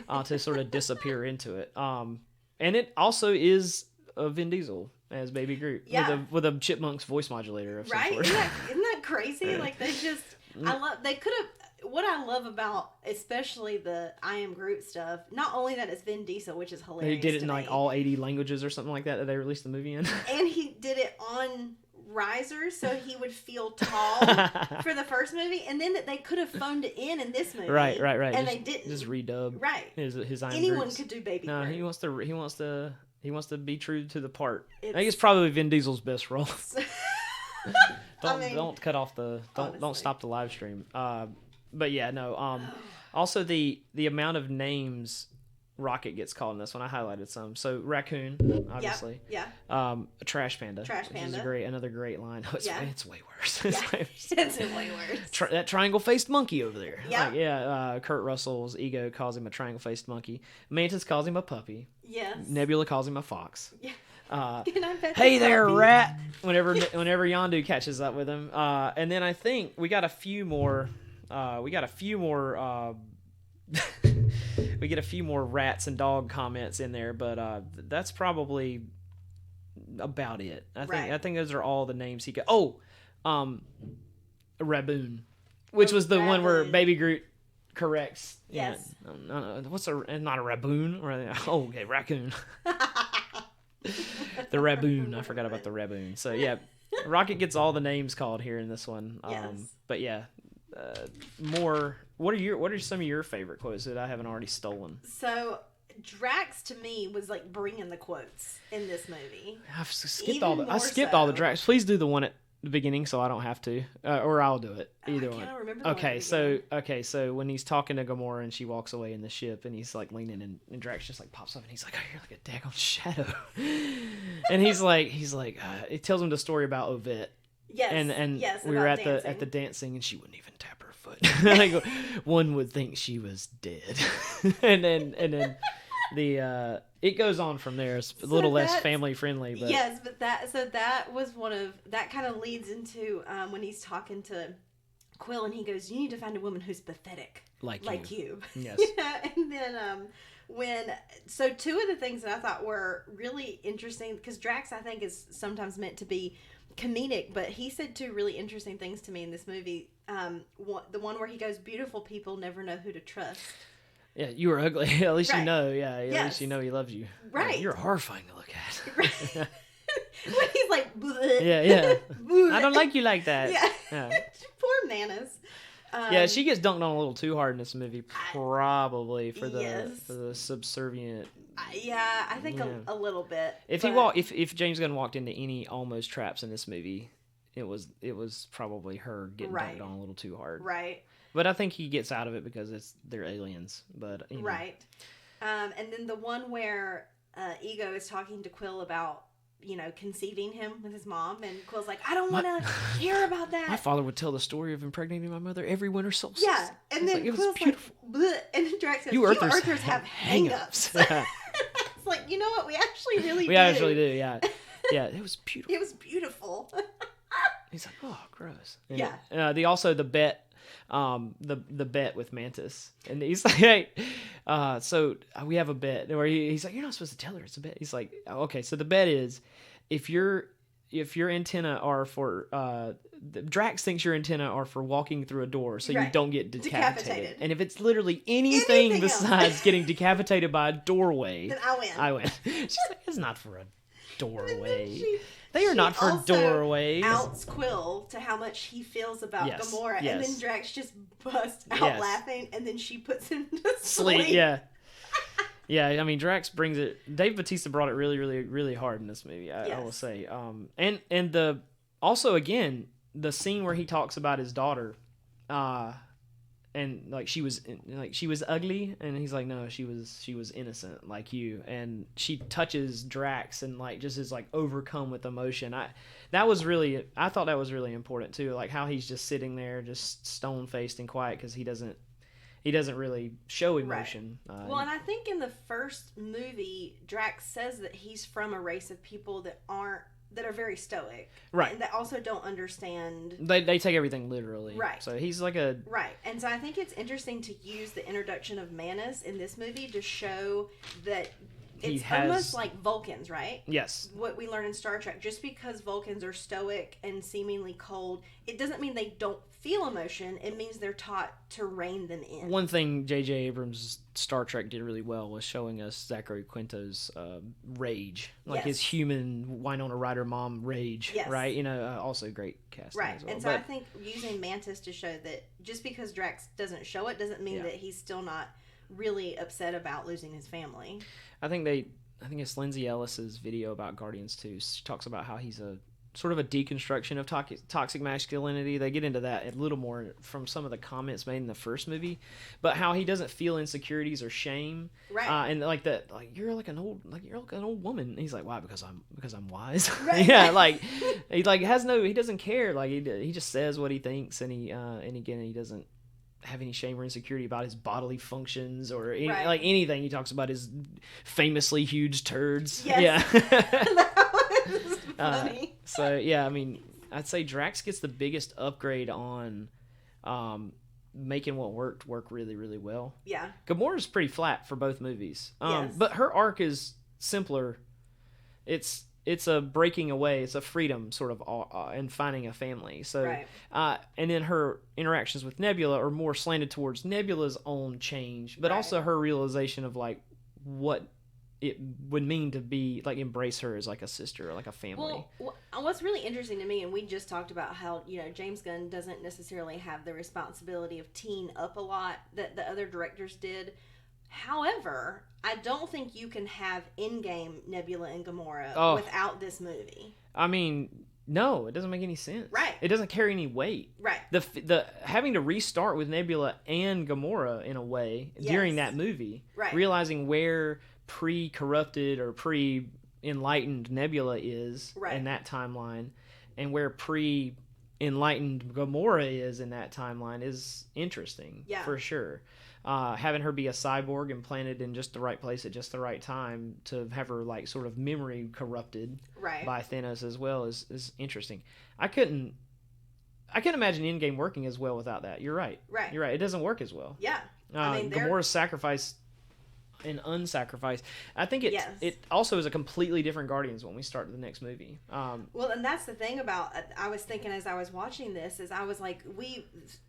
So to sort of disappear into it. And it also is Vin Diesel as Baby Groot with a chipmunk's voice modulator of some sort. Isn't that crazy? Like they just what I love about especially the I Am Groot stuff, not only that it's Vin Diesel, which is hilarious. He did it in like all 80 languages or something like that they released the movie in. And he did it on risers so he would feel tall for the first movie, and then that they could have phoned it in this movie. Right. And they didn't. Just redub. Right. His I Am Anyone Groots. could do Baby Groot. No, he wants to be true to the part. I think it's probably Vin Diesel's best role. Don't cut off don't stop the live stream. But yeah, no. Also, the amount of names Rocket gets called in this one, I highlighted some. So raccoon, obviously. Yeah. A trash panda. Trash panda. Which is another great line. Oh, it's way worse. It's way worse. That triangle faced monkey over there. Yeah. Kurt Russell's ego calls him a triangle faced monkey. Mantis calls him a puppy. Yes. Nebula calls him a fox. Yeah. Hey there, rat! Whenever Yondu catches up with him, and then I think we got a few more. We get a few more rats and dog comments in there, but that's probably about it. I think those are all the names he got. Raboon, which was the one where Baby Groot corrects. Yes. No, not a raboon or okay, raccoon. The Raboon. I forgot about the Raboon. So yeah, Rocket gets all the names called here in this one. But yeah. What are some of your favorite quotes that I haven't already stolen? So Drax to me was like bringing the quotes in this movie. I've skipped all the Drax. Please do the one at the beginning so I don't have to, or I'll do it. Either one. Okay, so when he's talking to Gamora and she walks away in the ship and he's like leaning and Drax just like pops up and he's like, oh, you're like a daggone shadow. And he's like, it tells him the story about Ovette. Yes, and yes, we were at the dancing and she wouldn't even tap her foot. Like one would think she was dead. and then the it goes on from there. It's a little less family friendly, but yes, but that was one of that kind of leads into when he's talking to Quill and he goes, "You need to find a woman who's pathetic like you." Yes. And then two of the things that I thought were really interesting, because Drax I think is sometimes meant to be comedic, but he said two really interesting things to me in this movie. The one where he goes, "Beautiful people never know who to trust." Yeah, you were ugly. At least you know. Yeah, at least you know he loves you. Right. You're horrifying to look at. Right. When he's like, bleh. Yeah. I don't like you like that. Yeah. Poor Manus. Yeah, she gets dunked on a little too hard in this movie, probably for the subservient. I think a little bit. If James Gunn walked into any almost traps in this movie, it was probably her getting dunked on a little too hard. Right. But I think he gets out of it because they're aliens. But right. And then the one where Ego is talking to Quill about conceiving him with his mom, and Quill's like, I don't want to hear about that. My father would tell the story of impregnating my mother every winter solstice. Yeah, and then Quill's like, bleh, and then Drax goes, you Earthers have hang-ups. It's like, you know what? We actually really do. We actually do, yeah. Yeah, it was beautiful. It was beautiful. He's like, oh, gross. And yeah. The bet. The bet with Mantis, and he's like, hey, so we have a bet where he's like, you're not supposed to tell her it's a bet. He's like, okay, so the bet is if your antenna are for Drax thinks your antenna are for walking through a door so you don't get decapitated. And if it's literally anything besides getting decapitated by a doorway, then I win. She's like, it's not for a doorway. They are not for doorways. Outs Quill to how much he feels about Gamora, and then Drax just busts out laughing, and then she puts him to sleep. Yeah. Yeah, I mean, Drax brings it. Dave Bautista brought it really, really, really hard in this movie. I will say. And the also again the scene where he talks about his daughter, and like she was ugly, and he's like, no, she was innocent like you, and she touches Drax and like just is like overcome with emotion. I thought that was really important too, like how he's just sitting there just stone faced and quiet because he doesn't really show emotion. Right. Well, and I think in the first movie, Drax says that he's from a race of people that are very stoic, right, and that also don't understand. They take everything literally, right? So he's like a right, and so I think it's interesting to use the introduction of Manus in this movie to show that it's almost like Vulcans, right? Yes. What we learn in Star Trek, just because Vulcans are stoic and seemingly cold, it doesn't mean they don't feel emotion. It means they're taught to rein them in. One thing J.J. Abrams' Star Trek did really well was showing us Zachary Quinto's rage, like his human Winona Ryder mom rage, right? Also great casting, right? As well. And so I think using Mantis to show that just because Drax doesn't show it doesn't mean that he's still not really upset about losing his family. I think it's Lindsay Ellis's video about Guardians 2. She talks about how he's a sort of a deconstruction of toxic masculinity. They get into that a little more from some of the comments made in the first movie, but how he doesn't feel insecurities or shame, right? And like that, like you're like an old woman. And he's like, why? Because I'm wise. Right. Yeah, like he he doesn't care. Like he just says what he thinks, and he doesn't have any shame or insecurity about his bodily functions or like anything. He talks about his famously huge turds. Yes. Yeah. That was funny. So yeah, I mean, I'd say Drax gets the biggest upgrade on making what work really, really well. Yeah. Gamora's pretty flat for both movies. Yes. But her arc is simpler. It's a breaking away. It's a freedom sort of and finding a family. So, and then her interactions with Nebula are more slanted towards Nebula's own change, but also her realization of like what it would mean to be like embrace her as like a sister or like a family. Well, what's really interesting to me, and we just talked about how James Gunn doesn't necessarily have the responsibility of teeing up a lot that the other directors did. However, I don't think you can have in-game Nebula and Gamora without this movie. I mean, no, it doesn't make any sense. Right. It doesn't carry any weight. Right. The having to restart with Nebula and Gamora in a way during that movie, realizing where pre-corrupted or pre-enlightened Nebula is in that timeline, and where pre-enlightened Gamora is in that timeline is interesting, for sure. Having her be a cyborg and planted in just the right place at just the right time to have her like sort of memory corrupted by Thanos as well is interesting. I couldn't imagine Endgame working as well without that. You're right. You're right. It doesn't work as well. Yeah. Gamora's sacrifice and unsacrificed. I think it also is a completely different Guardians when we start the next movie. Well, and that's the thing about, I was thinking as I was watching this, is I was like,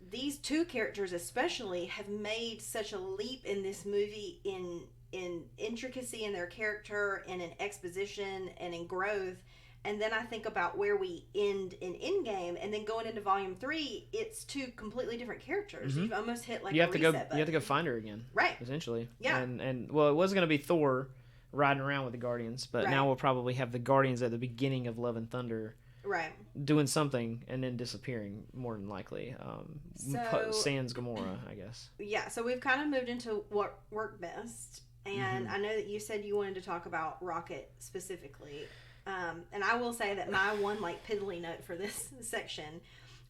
these two characters especially have made such a leap in this movie in intricacy in their character and in exposition and in growth. And then I think about where we end in Endgame, and then going into Volume 3, it's two completely different characters. Mm-hmm. You've almost hit like a reset button. You have to go find her again. Right. Essentially. Yeah. And well, it wasn't going to be Thor riding around with the Guardians, but now we'll probably have the Guardians at the beginning of Love and Thunder Right. Doing something and then disappearing, more than likely. Sans Gamora, I guess. Yeah, so we've kind of moved into what worked best. And I know that you said you wanted to talk about Rocket specifically. And I will say that my one, like, piddly note for this section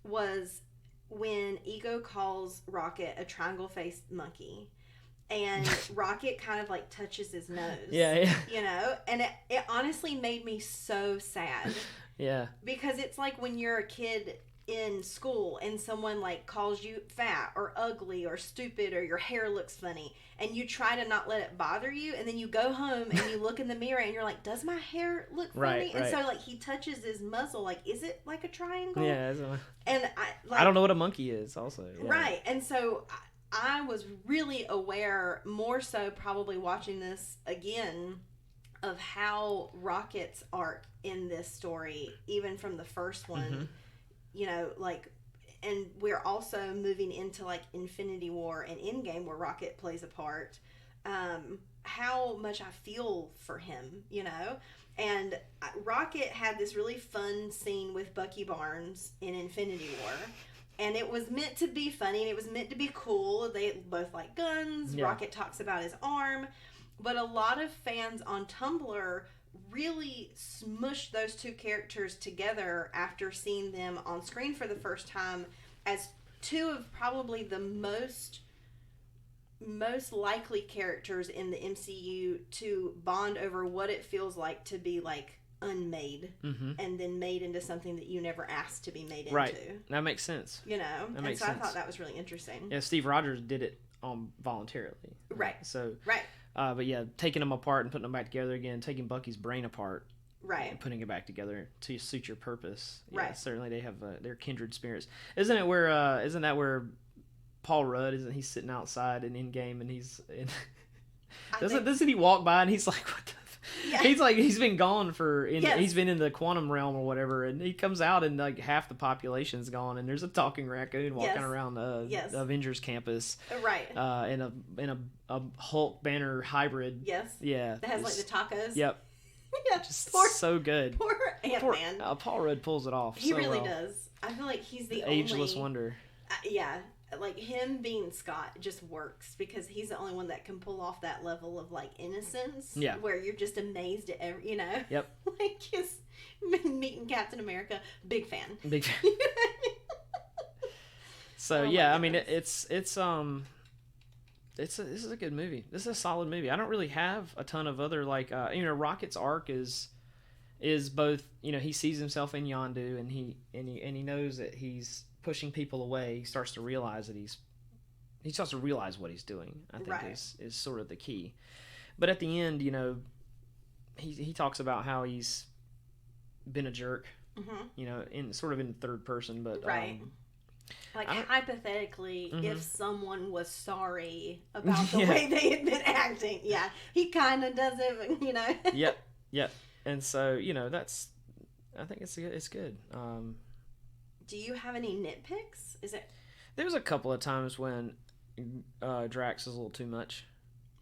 was when Ego calls Rocket a triangle-faced monkey. And Rocket kind of, like, touches his nose. Yeah. You know? And it honestly made me so sad. Yeah. Because it's like when you're a kid in school and someone, like, calls you fat or ugly or stupid or your hair looks funny, and you try to not let it bother you, and then you go home and you look in the mirror and you're like, does my hair look funny? And so, like, he touches his muzzle, like, is it like a triangle? Yeah. And I don't know what a monkey is also. Yeah. Right. And so I was really aware, more so probably watching this again, of how Rocket's arc in this story, even from the first one, you know, like, and we're also moving into, like, Infinity War and Endgame, where Rocket plays a part, how much I feel for him, you know? And Rocket had this really fun scene with Bucky Barnes in Infinity War. And it was meant to be funny, and it was meant to be cool. They both like guns. Yeah. Rocket talks about his arm. But a lot of fans on Tumblr really smushed those two characters together after seeing them on screen for the first time as two of probably the most likely characters in the MCU to bond over what it feels like to be, like, unmade and then made into something that you never asked to be made into. Right. That makes sense. You know? That makes sense. I thought that was really interesting. Yeah, Steve Rogers did it voluntarily. Right. So. Right. But yeah, taking them apart and putting them back together again, taking Bucky's brain apart, right, and putting it back together to suit your purpose. Yeah, right. Certainly, they have their kindred spirits. Isn't that where Paul Rudd isn't he sitting outside in Endgame and he's doesn't he walk by and he's like, what the? Yeah. He's like, he's been gone he's been in the quantum realm or whatever, and he comes out and, like, half the population's gone, and there's a talking raccoon walking around the Avengers campus, right? In a Hulk Banner hybrid. Yes. Yeah. That has, like, the tacos. Yep. Yeah. Just so good. Poor Ant-Man. Paul Rudd pulls it off. He really does. I feel like he's the only ageless wonder. Yeah. Like, him being Scott just works because he's the only one that can pull off that level of, like, innocence. Yeah. Where you're just amazed at every, you know? Yep. Like, his meeting Captain America, big fan. Big fan. So, yeah, I mean, this is a good movie. This is a solid movie. I don't really have a ton of other, like, Rocket's arc is both, you know, he sees himself in Yondu and he knows that he's pushing people away. He starts to realize that he starts to realize what he's doing, I think, is sort of the key. But at the end, you know, he talks about how he's been a jerk, you know, in third person, but like, hypothetically, if someone was sorry about the way they had been acting, he kind of does it, you know. Yep. And so, you know, I think it's good. Do you have any nitpicks? There was a couple of times when Drax is a little too much.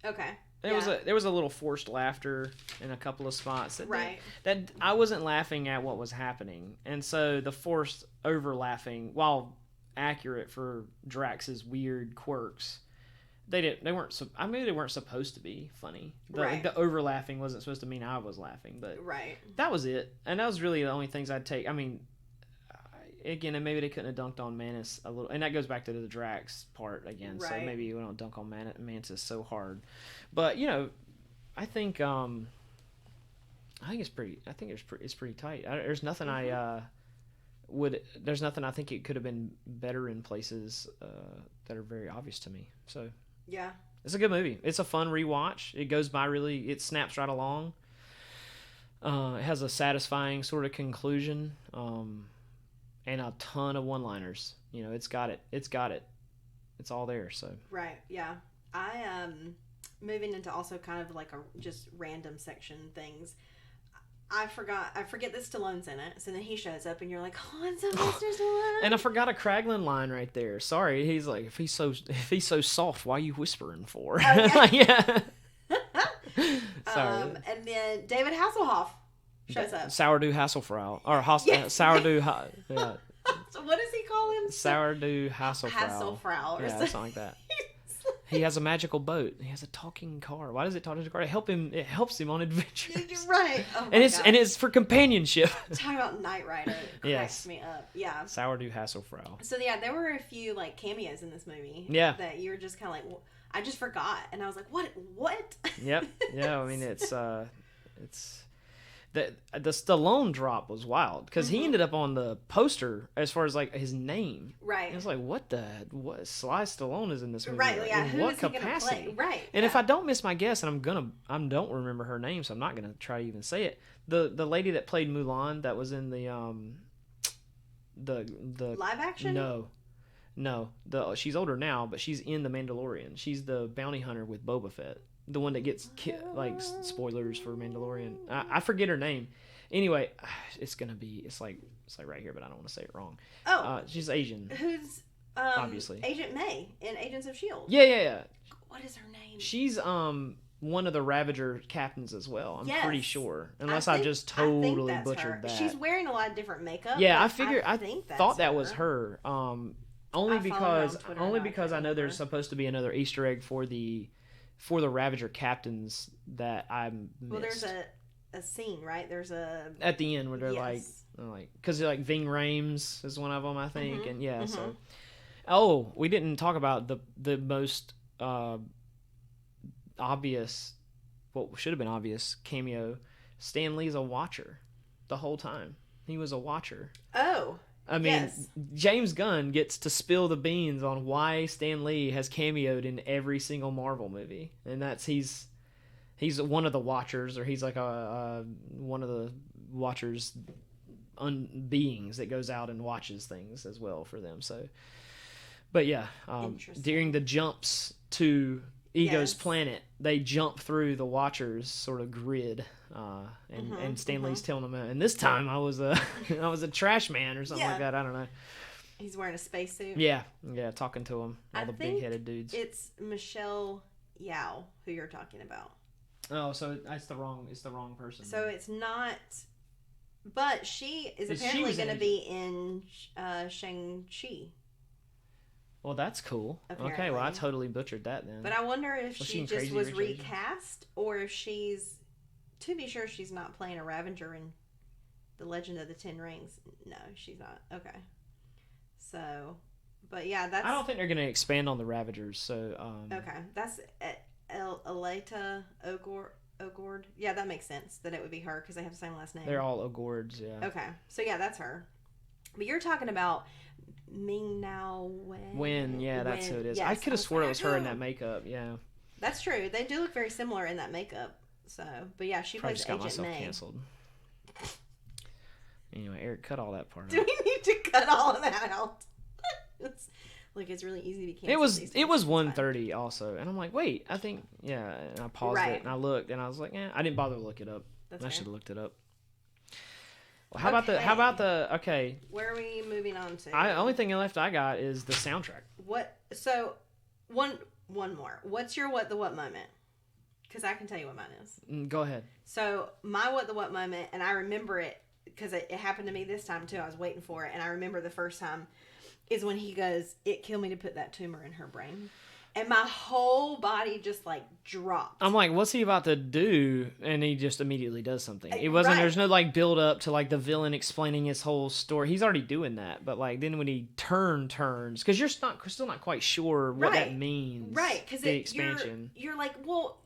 Okay. There was a little forced laughter in a couple of spots. That I wasn't laughing at what was happening, and so the forced over laughing, while accurate for Drax's weird quirks, they weren't supposed to be funny. The over laughing wasn't supposed to mean I was laughing, but that was it, and that was really the only things I'd take. I mean, again, and maybe they couldn't have dunked on Mantis a little, and that goes back to the Drax part again. So maybe we don't dunk on Mantis so hard, but you know, I think it's pretty. I think it's pretty tight. There's nothing There's nothing I think it could have been better in places that are very obvious to me. So yeah, it's a good movie. It's a fun rewatch. It goes by really. It snaps right along. It has a satisfying sort of conclusion. And a ton of one-liners. You know, it's got it. It's all there. So right, yeah. I moving into also kind of like a just random section things. I forget that Stallone's in it. So then he shows up, and you're like, oh, it's Sylvester Stallone. And I forgot a Kraglin line right there. Sorry, he's like, if he's so soft, why are you whispering for? Oh, yeah. Yeah. Sorry. And then David Hasselhoff. Shuts up. Sourdough Hasselfrau. Or Sourdough... yeah. So what does he call him? Sourdough Hasselfrau. Hasselfrau. Yeah, something like that. He has a magical boat. He has a talking car. Why does it talk to the car? It helps him on adventures. You're right. Oh and it's for companionship. Talking about Knight Rider. Cracks me up. Yeah. Sourdough Hasselfrau. So yeah, there were a few like cameos in this movie. Yeah. That you were just kind of like, I just forgot, and I was like, what? Yep. Yeah. I mean, it's the Stallone drop was wild because he ended up on the poster as far as like his name. Right. It was like, what Sly Stallone is in this movie? Right. Yeah. In who what is he capacity? Gonna play? Right. And if I don't miss my guess, and I don't remember her name, so I'm not gonna try to even say it. The lady that played Mulan that was in the live action. No. She's older now, but she's in The Mandalorian. She's the bounty hunter with Boba Fett. The one that gets like spoilers for Mandalorian. I forget her name. Anyway, it's like right here, but I don't want to say it wrong. Oh, she's Asian. Who's obviously Agent May in Agents of S.H.I.E.L.D. Yeah. What is her name? She's one of the Ravager captains as well. I'm pretty sure, unless I just I think totally that's butchered her. that. She's wearing a lot of different makeup. Yeah, I thought that her. was her. Only because I know there's supposed to be another Easter egg for the Ravager captains that I missed. Well, there's a scene, right? There's a at the end where they're like because like Ving Rhames is one of them, I think, and yeah. So, we didn't talk about the most obvious, what should have been obvious cameo. Stan Lee's a watcher the whole time. He was a watcher. Oh. I mean, James Gunn gets to spill the beans on why Stan Lee has cameoed in every single Marvel movie, and that's he's one of the Watchers, or he's like one of the Watchers beings that goes out and watches things as well for them. So, but yeah, during the jumps to Ego's planet, they jump through the Watchers sort of grid. And Stan Lee's telling them, and this time I was a trash man or something like that. I don't know. He's wearing a spacesuit. Yeah, talking to him, all the big-headed dudes. It's Michelle Yeoh who you're talking about. Oh, so it's the wrong person. So it's not, but she is apparently going to be in Shang-Chi. Well, that's cool. Apparently. Okay, well I totally butchered that then. But I wonder if she just was recast, or if she's. To be sure, she's not playing a Ravager in The Legend of the Ten Rings. No, she's not. Okay. So, but yeah, that's... I don't think they're going to expand on the Ravagers, so... Okay. That's Aleta Ogord. Yeah, that makes sense that it would be her, because they have the same last name. They're all Ogords, yeah. Okay. So yeah, that's her. But you're talking about Ming-Na Wen. Yeah, that's who it is. Yes, I could have swore it was her in that makeup, yeah. That's true. They do look very similar in that makeup. So, but yeah, she plays Agent May. Just got myself canceled. Anyway, Eric, cut all that part out. Do we need to cut all of that out? It's really easy to cancel. It was 1:30 also, and I'm like, wait, I think and I paused it and I looked and I was like, I didn't bother to look it up. I should have looked it up. Well, how about the okay? Where are we moving on to? Only thing left I got is the soundtrack. What? So one more. What's your what moment? Because I can tell you what mine is. Go ahead. So, my what moment, and I remember it because it happened to me this time too. I was waiting for it, and I remember the first time is when he goes, "It killed me to put that tumor in her brain." And my whole body just like dropped. I'm like, what's he about to do? And he just immediately does something. It wasn't, there's no like build up to like the villain explaining his whole story. He's already doing that. But like then when he turns, because you're still not quite sure what that means. Right. Because the expansion. You're like, well,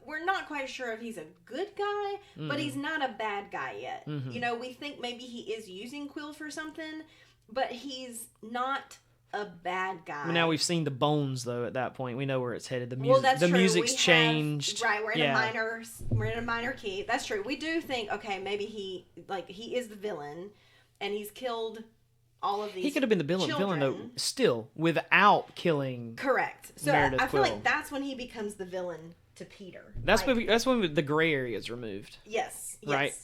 we're not quite sure if he's a good guy, but he's not a bad guy yet. Mm-hmm. You know, we think maybe he is using Quill for something, but he's not a bad guy. Now we've seen the bones though. At that point, we know where it's headed. The music's changed. Right, we're in a minor key. That's true. We do think, okay, maybe he is the villain, and he's killed all of these. He could have been the villain though, still without killing. Correct. So Meredith I feel Quill. like that's when he becomes the villain to Peter. That's when the gray area is removed. Yes. Right.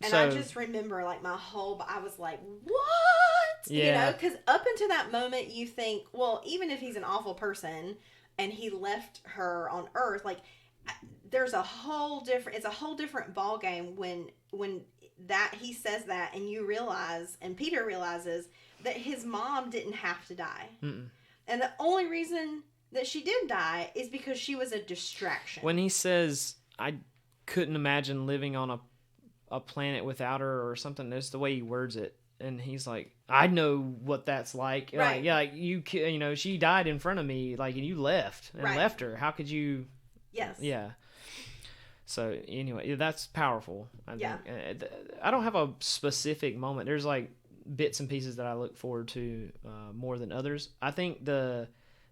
And I just remember, like, I was like, what? Yeah. You know, because up until that moment, you think, well, even if he's an awful person and he left her on Earth, like, it's a whole different ball game when that he says that, and you realize, and Peter realizes that his mom didn't have to die. Mm-mm. And the only reason that she did die is because she was a distraction. When he says, I couldn't imagine living on a planet without her or something, that's the way he words it. And he's like, I know what that's like. Right. Like, yeah, like you know, she died in front of me, like, and you left her. How could you? Yes. Yeah. So anyway, that's powerful. I think. I don't have a specific moment. There's like bits and pieces that I look forward to more than others. I think the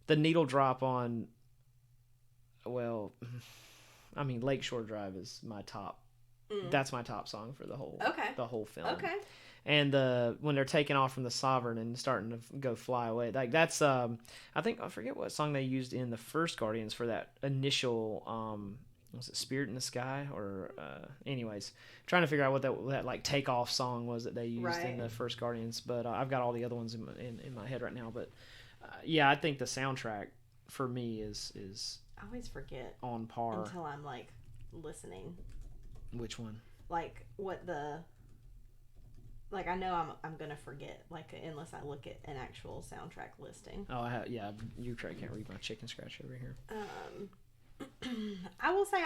needle drop on, well, I mean, Lakeshore Drive is my top. That's my top song for the whole film. Okay. And when they're taking off from the Sovereign and starting to go fly away, like that's I forget what song they used in the first Guardians for that initial was it Spirit in the Sky or anyways, trying to figure out what that like takeoff song was that they used in the first Guardians, but I've got all the other ones in my head right now. But yeah, I think the soundtrack for me is I always forget on par until I'm like listening. Which one? Like what I know I'm gonna forget, like, unless I look at an actual soundtrack listing. Oh, you can't read my chicken scratch over here. I will say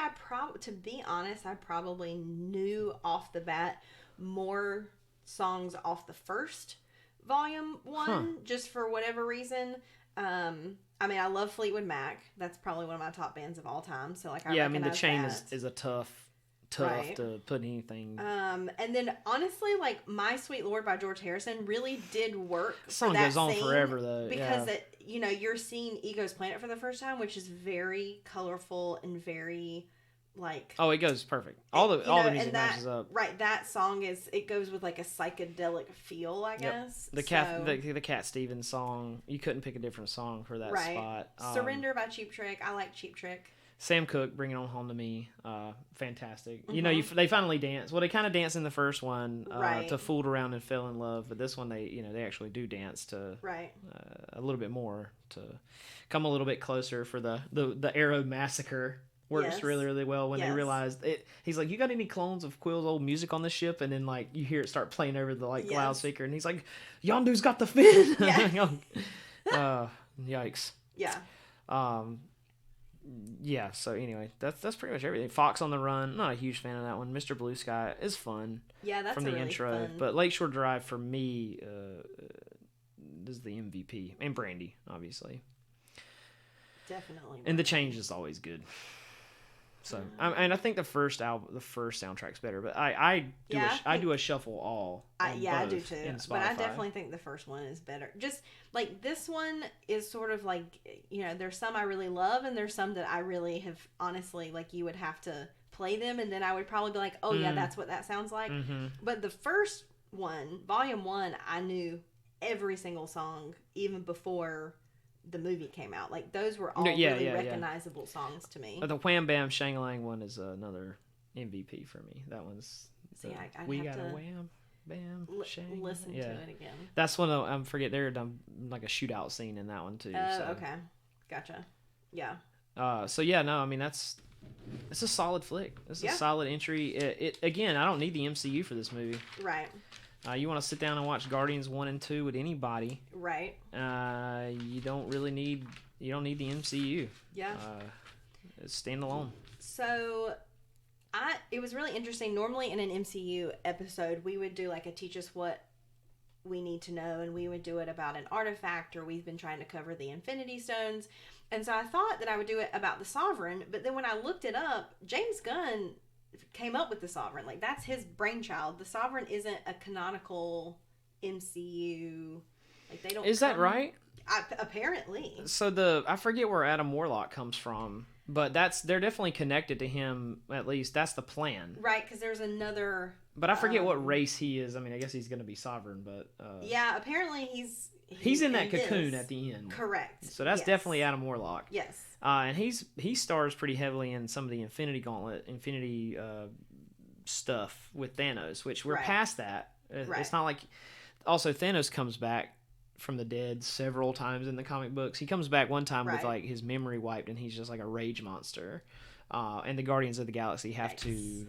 to be honest, I probably knew off the bat more songs off the first Volume 1, just for whatever reason. I mean, I love Fleetwood Mac. That's probably one of my top bands of all time. So, like, I mean, The Chain is a tough to put anything. And then honestly, like My Sweet Lord by George Harrison really did work. The song goes on forever though, because you're seeing Ego's Planet for the first time, which is very colorful and very like. Oh, it goes perfect. All the music matches up. Right, that song it goes with like a psychedelic feel, I guess. The Cat Stevens song, you couldn't pick a different song for that spot. Surrender by Cheap Trick. I like Cheap Trick. Sam Cooke, Bring It On Home to Me, fantastic. Mm-hmm. You know, they finally dance. Well, they kind of danced in the first one to Fooled Around and Fell in Love, but this one they actually do dance to a little bit more to come a little bit closer for the Arrow Massacre. Works really, really well when they realized it. He's like, you got any clones of Quill's old music on the ship? And then like you hear it start playing over the loudspeaker, and he's like, Yondu's got the fin. Yikes. Yeah. Yeah, so anyway, that's pretty much everything. Fox on the Run, not a huge fan of that one. Mr. Blue Sky is fun. Yeah, that's from the really intro. Fun. But Lakeshore Drive for me is the MVP, and Brandy, obviously. Definitely. And The Change is always good. So I think the first soundtrack's better, but I do a shuffle all. I do too. But I definitely think the first one is better. Just like this one is sort of like, there's some I really love, and there's some that I really have honestly, like, you would have to play them, and then I would probably be like, oh yeah, that's what that sounds like. Mm-hmm. But the first one, Volume 1, I knew every single song even before the movie came out. Like, those were all really recognizable songs to me. The Wham Bam Shang-Lang one is another MVP for me. That one's We Got a Wham Bam Shang. Listen to it again. That's one of, I forget, they're done like a shootout scene in that one too. Okay, gotcha. Yeah. I mean it's a solid flick. It's a solid entry. It again, I don't need the MCU for this movie. Right. You want to sit down and watch Guardians 1 and 2 with anybody. Right. You don't need the MCU. Yeah. It's standalone. So, it was really interesting. Normally in an MCU episode, we would do like a teach us what we need to know, and we would do it about an artifact, or we've been trying to cover the Infinity Stones. And so I thought that I would do it about the Sovereign, but then when I looked it up, James Gunn came up with the Sovereign. Like, that's his brainchild. The Sovereign isn't a canonical MCU. Like, they don't. Is that right? Apparently. So I forget where Adam Warlock comes from, but they're definitely connected to him. At least that's the plan. Right, because there's another. But I forget what race he is. I mean, I guess he's going to be Sovereign, but yeah, apparently he's in that cocoon at the end. Correct. So that's definitely Adam Warlock. Yes. And he stars pretty heavily in some of the Infinity stuff with Thanos, which we're past that. It's not like. Also, Thanos comes back from the dead several times in the comic books. He comes back one time with like his memory wiped, and he's just like a rage monster. And the Guardians of the Galaxy have to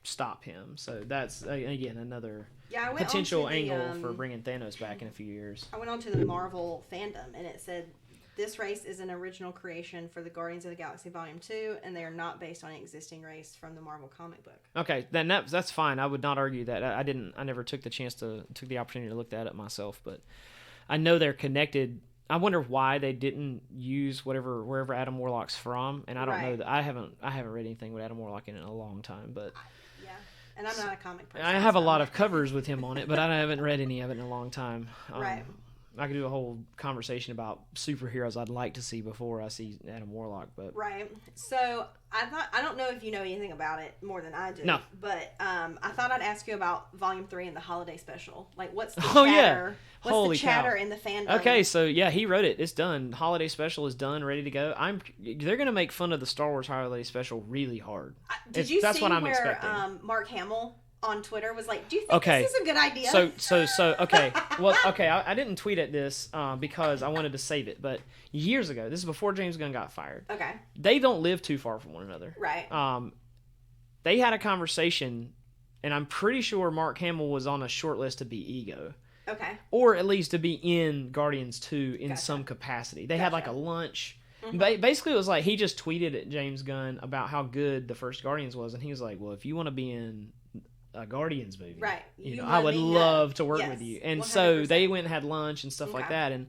stop him. So that's again another I went potential angle for bringing Thanos back in a few years. I went on to the Marvel fandom, and it said this race is an original creation for the Guardians of the Galaxy Volume 2, and they are not based on an existing race from the Marvel comic book. Okay, then that's fine. I would not argue that. I never took the opportunity to look that up myself, but I know they're connected. I wonder why they didn't use wherever Adam Warlock's from, and I don't know that I haven't read anything with Adam Warlock in a long time, but yeah, and I'm not a comic person. I have a lot of covers with him on it, but I haven't read any of it in a long time. Right. I could do a whole conversation about superheroes I'd like to see before I see Adam Warlock, but right. So I don't know if you know anything about it more than I do. No. But I thought I'd ask you about Volume 3 and the holiday special. Like, what's the chatter? Yeah. What's Holy the chatter cow. in the fandom? Okay, so yeah, he wrote it. It's done. Holiday special is done, ready to go. They're gonna make fun of the Star Wars holiday special really hard. Did you that's see what I'm where expecting. Mark Hamill on Twitter was like, "Do you think this is a good idea?" So okay. Well, okay. I didn't tweet at this because I wanted to save it, but years ago, this is before James Gunn got fired. Okay. They don't live too far from one another. Right. They had a conversation, and I'm pretty sure Mark Hamill was on a short list to be Ego. Okay. Or at least to be in Guardians 2 in some capacity. They had like a lunch. Mm-hmm. Basically, it was like he just tweeted at James Gunn about how good the first Guardians was, and he was like, "Well, if you want to be in a Guardians movie, right? I would love to work with you." And 100%. So they went and had lunch and stuff like that. And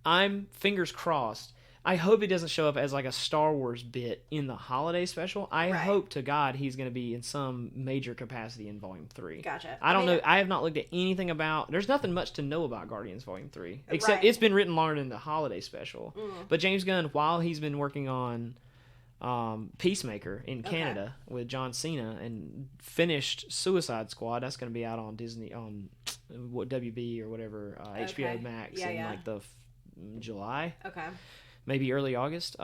I'm fingers crossed. I hope he doesn't show up as like a Star Wars bit in the holiday special. I hope to God he's going to be in some major capacity in Volume 3. Gotcha. I don't know. I have not looked at anything about. There's nothing much to know about Guardians Volume 3 except it's been written longer than the holiday special. But James Gunn, while he's been working on Peacemaker in Canada with John Cena and finished Suicide Squad, that's going to be out on Disney on WB or whatever HBO Max in like the July. Okay. Maybe early August.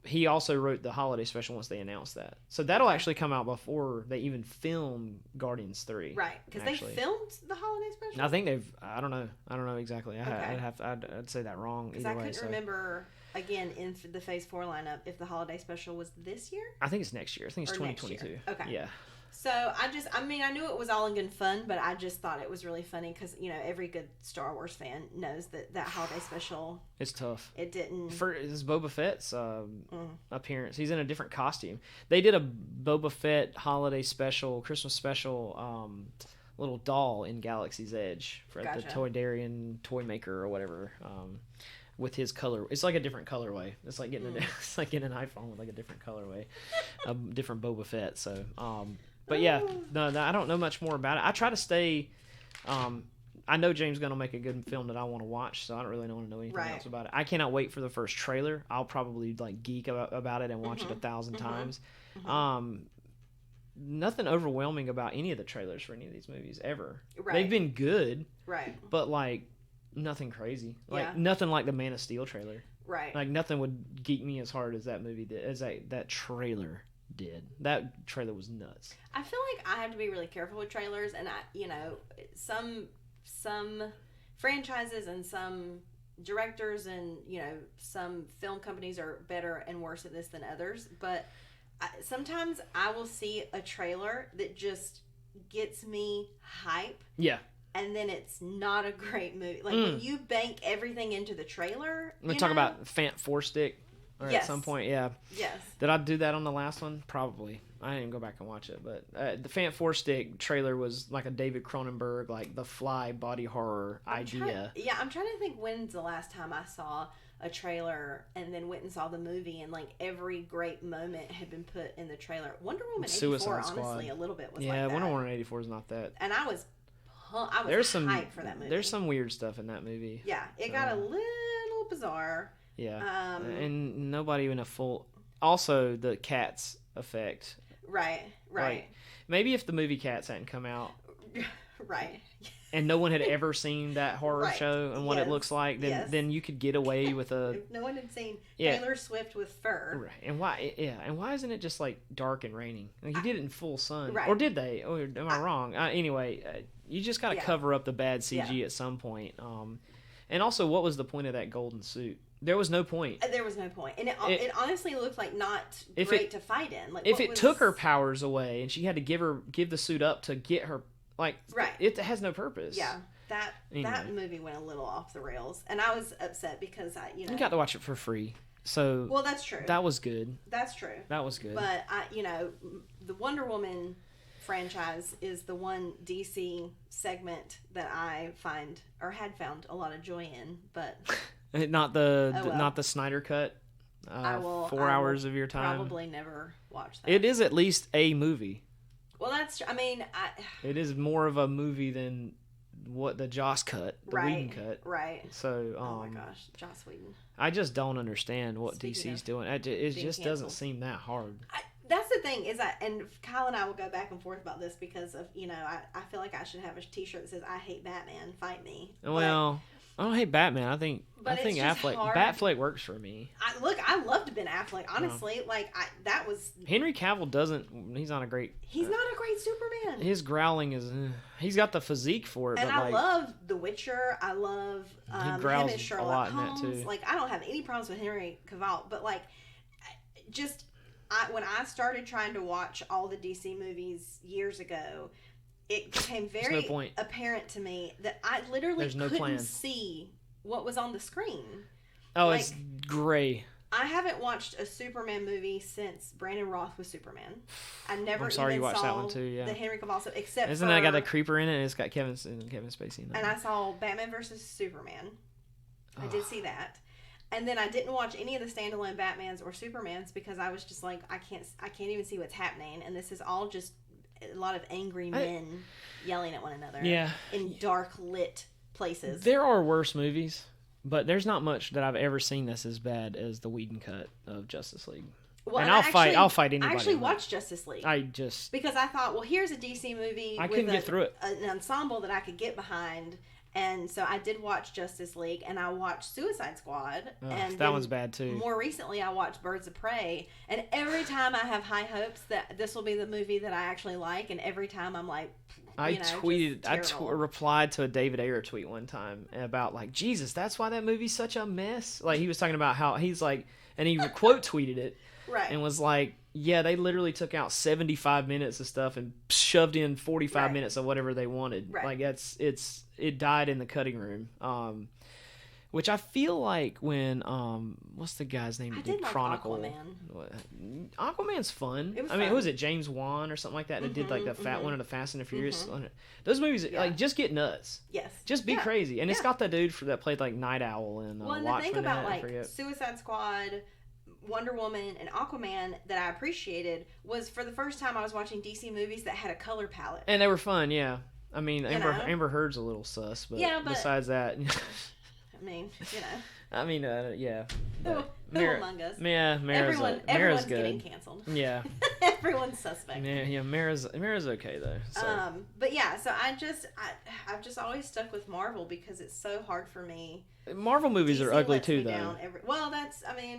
He also wrote the holiday special once they announced that. So that'll actually come out before they even film Guardians 3. Right, because they filmed the holiday special? I think they've... I don't know exactly. I'd say that wrong either way. Because I couldn't remember, again, in the Phase 4 lineup, if the holiday special was this year? I think it's next year. I think it's 2022. Okay. Yeah. So I knew it was all in good fun, but I just thought it was really funny because, every good Star Wars fan knows that holiday special. It's tough. It didn't. For this Boba Fett's appearance, he's in a different costume. They did a Boba Fett holiday special, Christmas special, little doll in Galaxy's Edge for the Toydarian toy maker or whatever. With his color, it's like a different colorway. It's like getting it's like getting an iPhone with like a different colorway, a different Boba Fett. So, but yeah, no, I don't know much more about it. I try to stay. I know James Gunn will make a good film that I want to watch, so I don't really want to know anything else about it. I cannot wait for the first trailer. I'll probably like geek about it and watch it 1,000 times. Nothing overwhelming about any of the trailers for any of these movies ever. Right. They've been good, right? But like. Nothing crazy. Like nothing like the Man of Steel trailer. Right. Like nothing would geek me as hard as that movie did, as that trailer did. That trailer was nuts. I feel like I have to be really careful with trailers, and some franchises and some directors and some film companies are better and worse at this than others. But sometimes I will see a trailer that just gets me hype. Yeah. And then it's not a great movie. Like, when you bank everything into the trailer, We're talking about Fant 4-Stick at some point, yeah. Yes. Did I do that on the last one? Probably. I didn't go back and watch it. But the Fant 4-Stick trailer was like a David Cronenberg, like the Fly body horror idea. I'm trying to think when's the last time I saw a trailer and then went and saw the movie and like every great moment had been put in the trailer. Wonder Woman 84, Suicide Squad. Honestly, a little bit was like that. Yeah, Wonder Woman 84 is not that. And I was hyped for that movie. There's some weird stuff in that movie. Yeah, it got a little bizarre. Yeah, and nobody even a full. Also, the Cats effect. Right. Like, maybe if the movie Cats hadn't come out. Right. And no one had ever seen that horror show and what it looks like, then you could get away with a. If no one had seen Taylor Swift with fur. Right. And why? Yeah. And why isn't it just like dark and raining? Like, you did it in full sun. Right. Or did they? Or am I wrong? Anyway, you just got to cover up the bad CG at some point. And also, what was the point of that golden suit? There was no point. There was no point. And it honestly looked like not great to fight in. Like, if it took her powers away and she had to give the suit up to get her, like, right. It has no purpose. Yeah. That movie went a little off the rails. And I was upset because You got to watch it for free. So. Well, that's true. That was good. That's true. That was good. But, the Wonder Woman franchise is the one DC segment that I find, or had found, a lot of joy in, but... Not the Snyder cut. 4 hours of your time. Probably never watch that. It is at least a movie. Well, it is more of a movie than what the Joss cut, the Whedon cut. Right. So, oh my gosh, Joss Whedon. I just don't understand what DC's doing. It just doesn't seem that hard. That's the thing and Kyle and I will go back and forth about this because of I feel like I should have a T-shirt that says "I hate Batman, fight me." Well. I don't hate Batman. I think Batfleck works for me. I loved Ben Affleck. Honestly, that was Henry Cavill doesn't. He's not a great. He's not a great Superman. His growling is. He's got the physique for it. And but I love The Witcher. I love he growls him and Sherlock a lot Holmes. in that too. Like I don't have any problems with Henry Cavill, but when I started trying to watch all the DC movies years ago. It became very apparent to me that I literally couldn't see what was on the screen. Oh, it's gray. I haven't watched a Superman movie since Brandon Roth was Superman. I never you watched that one too, yeah. The Henry Cavill, except Isn't that got the creeper in it? And it's got Kevin Spacey in it. And I saw Batman vs. Superman. I did see that. And then I didn't watch any of the standalone Batmans or Supermans because I was just like, I can't even see what's happening. And this is all just a lot of angry men yelling at one another in dark lit places. There are worse movies, but there's not much that I've ever seen that's as bad as the Whedon cut of Justice League. Well, and I'll fight anybody. I actually watched Justice League. Because I thought, well, here's a DC movie couldn't get through it. An ensemble that I could get behind. And so I did watch Justice League, and I watched Suicide Squad. And that one's bad, too. More recently, I watched Birds of Prey. And every time I have high hopes that this will be the movie that I actually like, and every time I'm like, I replied to a David Ayer tweet one time about, like, Jesus, that's why that movie's such a mess. Like, he was talking about how he's like, and he quote tweeted it. Right. And was like, yeah, they literally took out 75 minutes of stuff and shoved in 45 minutes of whatever they wanted. Right. Like it died in the cutting room. Which I feel like when what's the guy's name? I did like Chronicle. Aquaman's fun. Who was it? James Wan or something like that that did like the one of the Fast and the Furious. Those movies like just get nuts. Yes. Just be crazy. And it's got the dude that played like Night Owl and and the thing about like Suicide Squad, Wonder Woman, and Aquaman that I appreciated was for the first time I was watching DC movies that had a color palette. And they were fun, yeah. I mean, Amber Heard's a little sus, but besides that... I mean, yeah. Who among us? Yeah, everyone's good. Getting canceled. Yeah. Everyone's suspect. Yeah, Mara's okay, though. So. But yeah, so I've just always stuck with Marvel because it's so hard for me. Marvel movies are ugly too, though.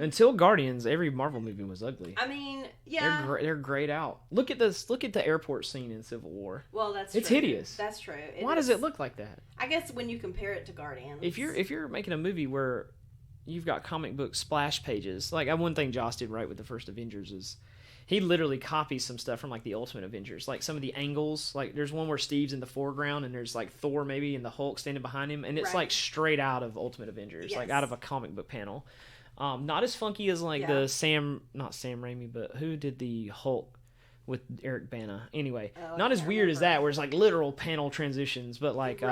Until Guardians, every Marvel movie was ugly. I mean, yeah, they're grayed out. Look at this. Look at the airport scene in Civil War. Well, it's hideous. That's true. Why does it look like that? I guess when you compare it to Guardians, if you're making a movie where you've got comic book splash pages, like one thing Joss did right with the first Avengers is he literally copies some stuff from like the Ultimate Avengers, like some of the angles. Like there's one where Steve's in the foreground and there's like Thor maybe and the Hulk standing behind him, and it's like straight out of Ultimate Avengers, like out of a comic book panel. Not as funky as like the not Sam Raimi, but who did the Hulk with Eric Bana? Anyway, not as weird as that, where it's like literal panel transitions, but like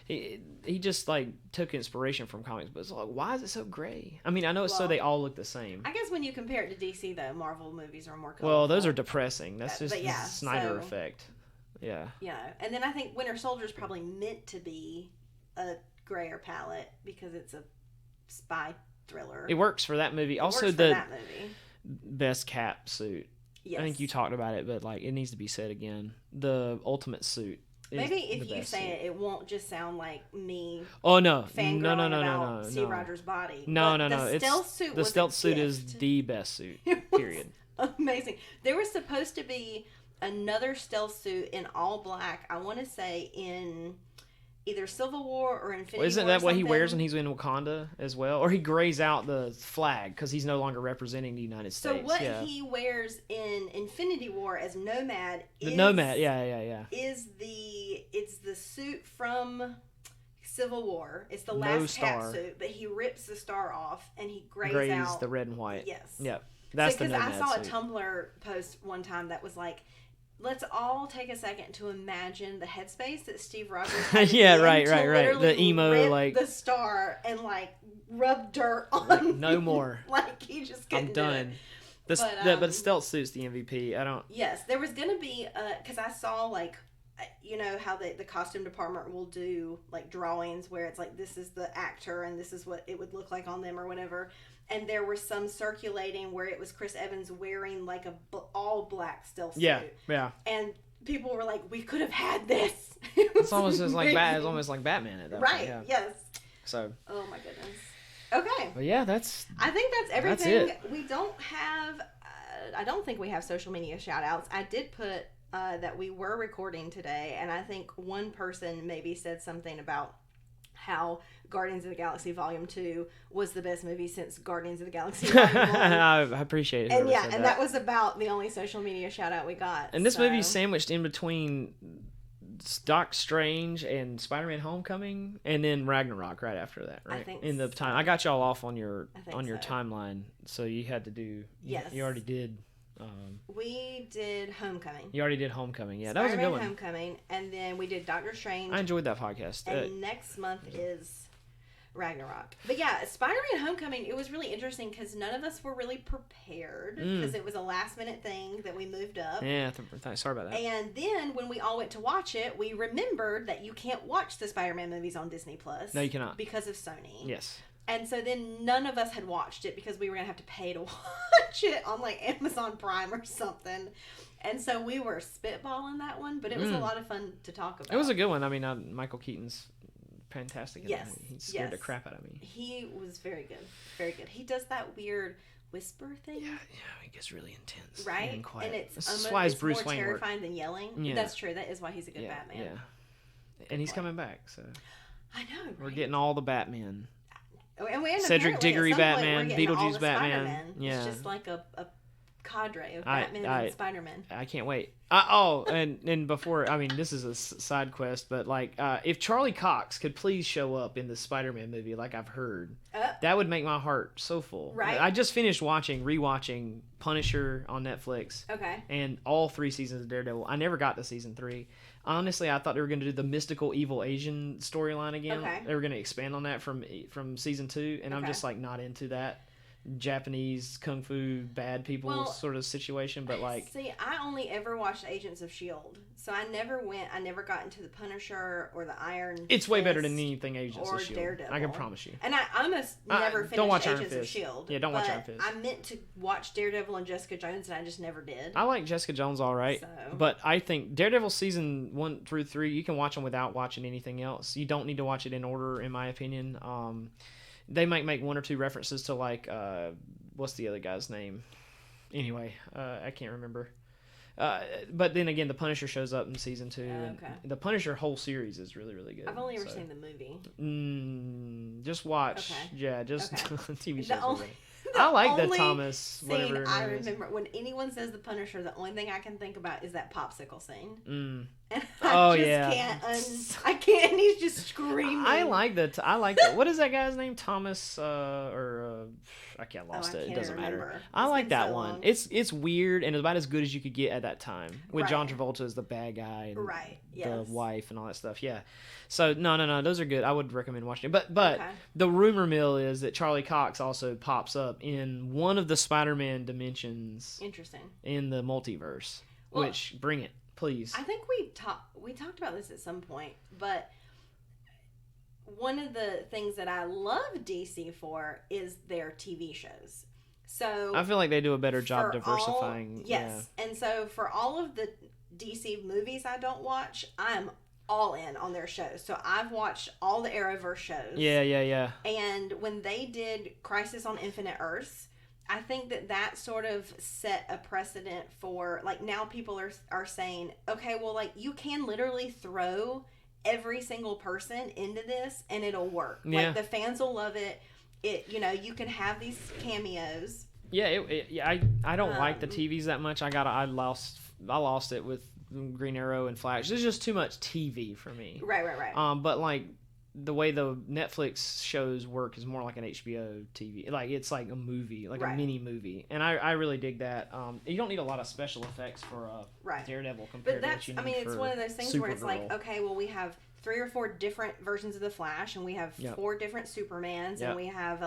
he just like took inspiration from comics. But it's like, why is it so gray? I mean, I know it's so they all look the same. I guess when you compare it to DC, though, Marvel movies are more colorful. Well, those are depressing. That's just the Snyder effect. Yeah. Yeah, and then I think Winter Soldier is probably meant to be a grayer palette because it's a spy thriller. It works for that movie. Also, best Cap suit. Yes. I think you talked about it, but like it needs to be said again. The ultimate suit. Maybe if you say it won't just sound like me. Oh no! No! Steve Rogers' body. No. The stealth suit is the best suit. Period. Amazing. There was supposed to be another stealth suit in all black. I want to say in either Civil War or Infinity War. Isn't that what he wears when he's in Wakanda as well? Or he grays out the flag because he's no longer representing the United States. So what he wears in Infinity War as Nomad is... The Nomad, yeah. It's the suit from Civil War. It's the last cap suit, but he rips the star off and he grays out the red and white. Yes. Yep. That's the Nomad Because I saw suit. a Tumblr post one time that was like, let's all take a second to imagine the headspace that Steve Rogers had right. The emo, rip like the star and like rub dirt on. No more. Like he just couldn't. I'm done. Do it. But stealth suit's the MVP. I don't. Yes, there was gonna be because I saw like, you know how the costume department will do like drawings where it's like this is the actor and this is what it would look like on them or whatever. And there were some circulating where it was Chris Evans wearing like a all black stealth suit. Yeah. And people were like, "We could have had this." It's almost like Batman at that point. Right. Yeah. Yes. So. Oh my goodness. Okay. Well, yeah, I think that's everything. That's it. We don't have. I don't think we have social media shout outs. I did put that we were recording today, and I think one person maybe said something about how Guardians of the Galaxy Volume 2 was the best movie since Guardians of the Galaxy Volume 1. I appreciate it. And that was about the only social media shout out we got. And this movie's sandwiched in between Doc Strange and Spider-Man Homecoming and then Ragnarok right after that, right? I think in the time. I got y'all off on your so. timeline, so you had to do Yes. You already did we did Homecoming. You already did Homecoming. Yeah, Spider-Man, that was a good one. Homecoming, and then we did Doctor Strange. I enjoyed that podcast. And next month is Ragnarok. But yeah, Spider-Man Homecoming, it was really interesting because none of us were really prepared because it was a last minute thing that we moved up. Yeah, sorry about that. And then when we all went to watch it, we remembered that you can't watch the Spider-Man movies on Disney Plus. No, you cannot. Because of Sony. Yes. And so then none of us had watched it because we were going to have to pay to watch it on like Amazon Prime or something. And so we were spitballing that one, but it was a lot of fun to talk about. It was a good one. I mean, Michael Keaton's fantastic. Yes. He scared the crap out of me. He was very good. Very good. He does that weird whisper thing. Yeah, he gets really intense. Right? And quiet. And it's why it's Bruce more Wayne terrifying than yelling. Yeah. That's true. That is why he's a good Batman. Yeah. And he's coming back, so. I know, right? We're getting all the Batman. And Cedric Diggory Batman, Beetlejuice Batman. Yeah. It's just like a cadre of Batman and Spider-Man. I can't wait. And before, I mean, this is a side quest, but like, if Charlie Cox could please show up in the Spider-Man movie, like I've heard, that would make my heart so full. Right. I just finished rewatching Punisher on Netflix. Okay. And all 3 seasons of Daredevil. I never got to season 3. Honestly, I thought they were going to do the mystical evil Asian storyline again. Okay. They were going to expand on that from season 2, and I'm just like not into that Japanese kung fu bad people sort of situation. But like, see, I only ever watched Agents of S.H.I.E.L.D., so I never got into the Punisher or the Iron. It's way better than anything Agents of S.H.I.E.L.D. Daredevil. I can promise you. And I almost never finished don't watch Agents Iron of S.H.I.E.L.D. Yeah, don't watch Iron Fist. I meant to watch Daredevil and Jessica Jones, and I just never did. I like Jessica Jones all right, but I think Daredevil season 1 through 3, you can watch them without watching anything else. You don't need to watch it in order, in my opinion. They might make 1 or 2 references to like, what's the other guy's name? Anyway, I can't remember. But then again, the Punisher shows up in season 2. And the Punisher whole series is really, really good. I've only ever seen the movie. Just watch. Okay. Yeah, just TV shows. The I like only the Thomas whatever. I remember when anyone says the Punisher, the only thing I can think about is that popsicle scene. And I can't. And he's just screaming. I like that. What is that guy's name? Thomas I can't lost it. It doesn't matter. I like that one. Long. It's weird and about as good as you could get at that time with John Travolta as the bad guy and the wife and all that stuff. Yeah. So no, those are good. I would recommend watching it. But the rumor mill is that Charlie Cox also pops up in one of the Spider-Man dimensions. Interesting. In the multiverse. Which bring it, please. I think we talked about this at some point, but one of the things that I love DC for is their TV shows. So I feel like they do a better job diversifying. Yes. Yeah. And so for all of the DC movies I don't watch, I'm all in on their shows. So I've watched all the Arrowverse shows. Yeah. And when they did Crisis on Infinite Earths, I think that sort of set a precedent for, like, now people are saying, okay, well, like, you can literally throw every single person into this, and it'll work. Yeah. Like, the fans will love it. You can have these cameos. Yeah, I don't like the TVs that much. I lost it with Green Arrow and Flash. There's just too much TV for me. Right. But like the way the Netflix shows work is more like an HBO TV. Like it's like a movie, like a mini movie, and I really dig that. You don't need a lot of special effects for Daredevil compared to what you need it's one of those things where it's like, okay, well, we have 3 or 4 different versions of the Flash, and we have 4 different Supermans, and we have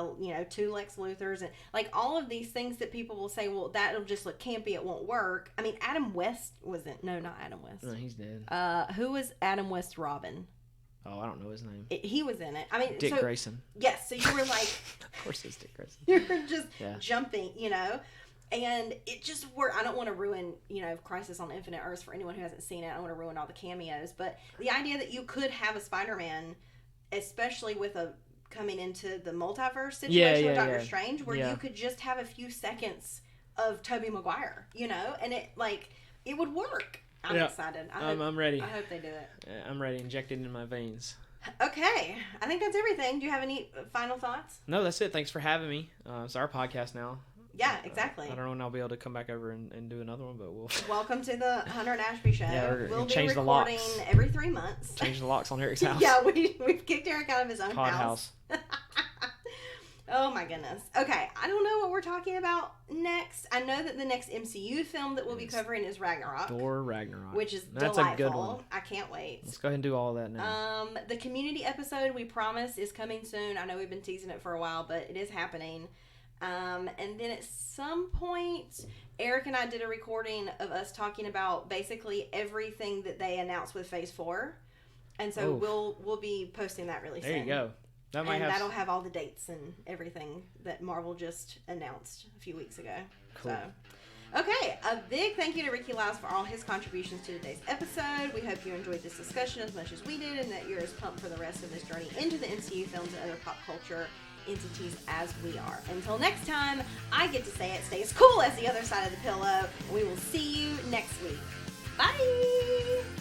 2 Lex Luthors, and like all of these things that people will say, well, that'll just look campy, it won't work. I mean, Adam West wasn't. No, not Adam West. No, he's dead. Who was Adam West Robin? Oh, I don't know his name. He was in it. I mean, Dick Grayson. Yes, so you were like... Of course it's Dick Grayson. You were just jumping, and it just worked. I don't want to ruin, Crisis on Infinite Earths for anyone who hasn't seen it. I don't want to ruin all the cameos, but the idea that you could have a Spider-Man, especially with coming into the multiverse situation with Doctor Strange, where you could just have a few seconds of Tobey Maguire, and it would work. I'm excited. I'm ready. I hope they do it. I'm ready. Injected in my veins. Okay. I think that's everything. Do you have any final thoughts? No, that's it. Thanks for having me. It's our podcast now. Yeah, exactly. I don't know when I'll be able to come back over and do another one, but we'll... Welcome to the Hunter and Ashby show. Yeah, we'll be recording every 3 months. Change the locks on Eric's house. Yeah, we've kicked Eric out of his own house. Oh my goodness. Okay, I don't know what we're talking about next. I know that the next MCU film that we'll be covering is Ragnarok. Thor Ragnarok. Which is That's delightful. A good one. I can't wait. Let's go ahead and do all of that now. The Community episode, we promise, is coming soon. I know we've been teasing it for a while, but it is happening. And then at some point, Eric and I did a recording of us talking about basically everything that they announced with Phase 4. And so we'll be posting that really soon. There you go. That'll have all the dates and everything that Marvel just announced a few weeks ago. Cool. So, okay, a big thank you to Ricky Lyles for all his contributions to today's episode. We hope you enjoyed this discussion as much as we did, and that you're as pumped for the rest of this journey into the MCU films and other pop culture entities as we are. Until next time, I get to say it, stay as cool as the other side of the pillow, and we will see you next week. Bye!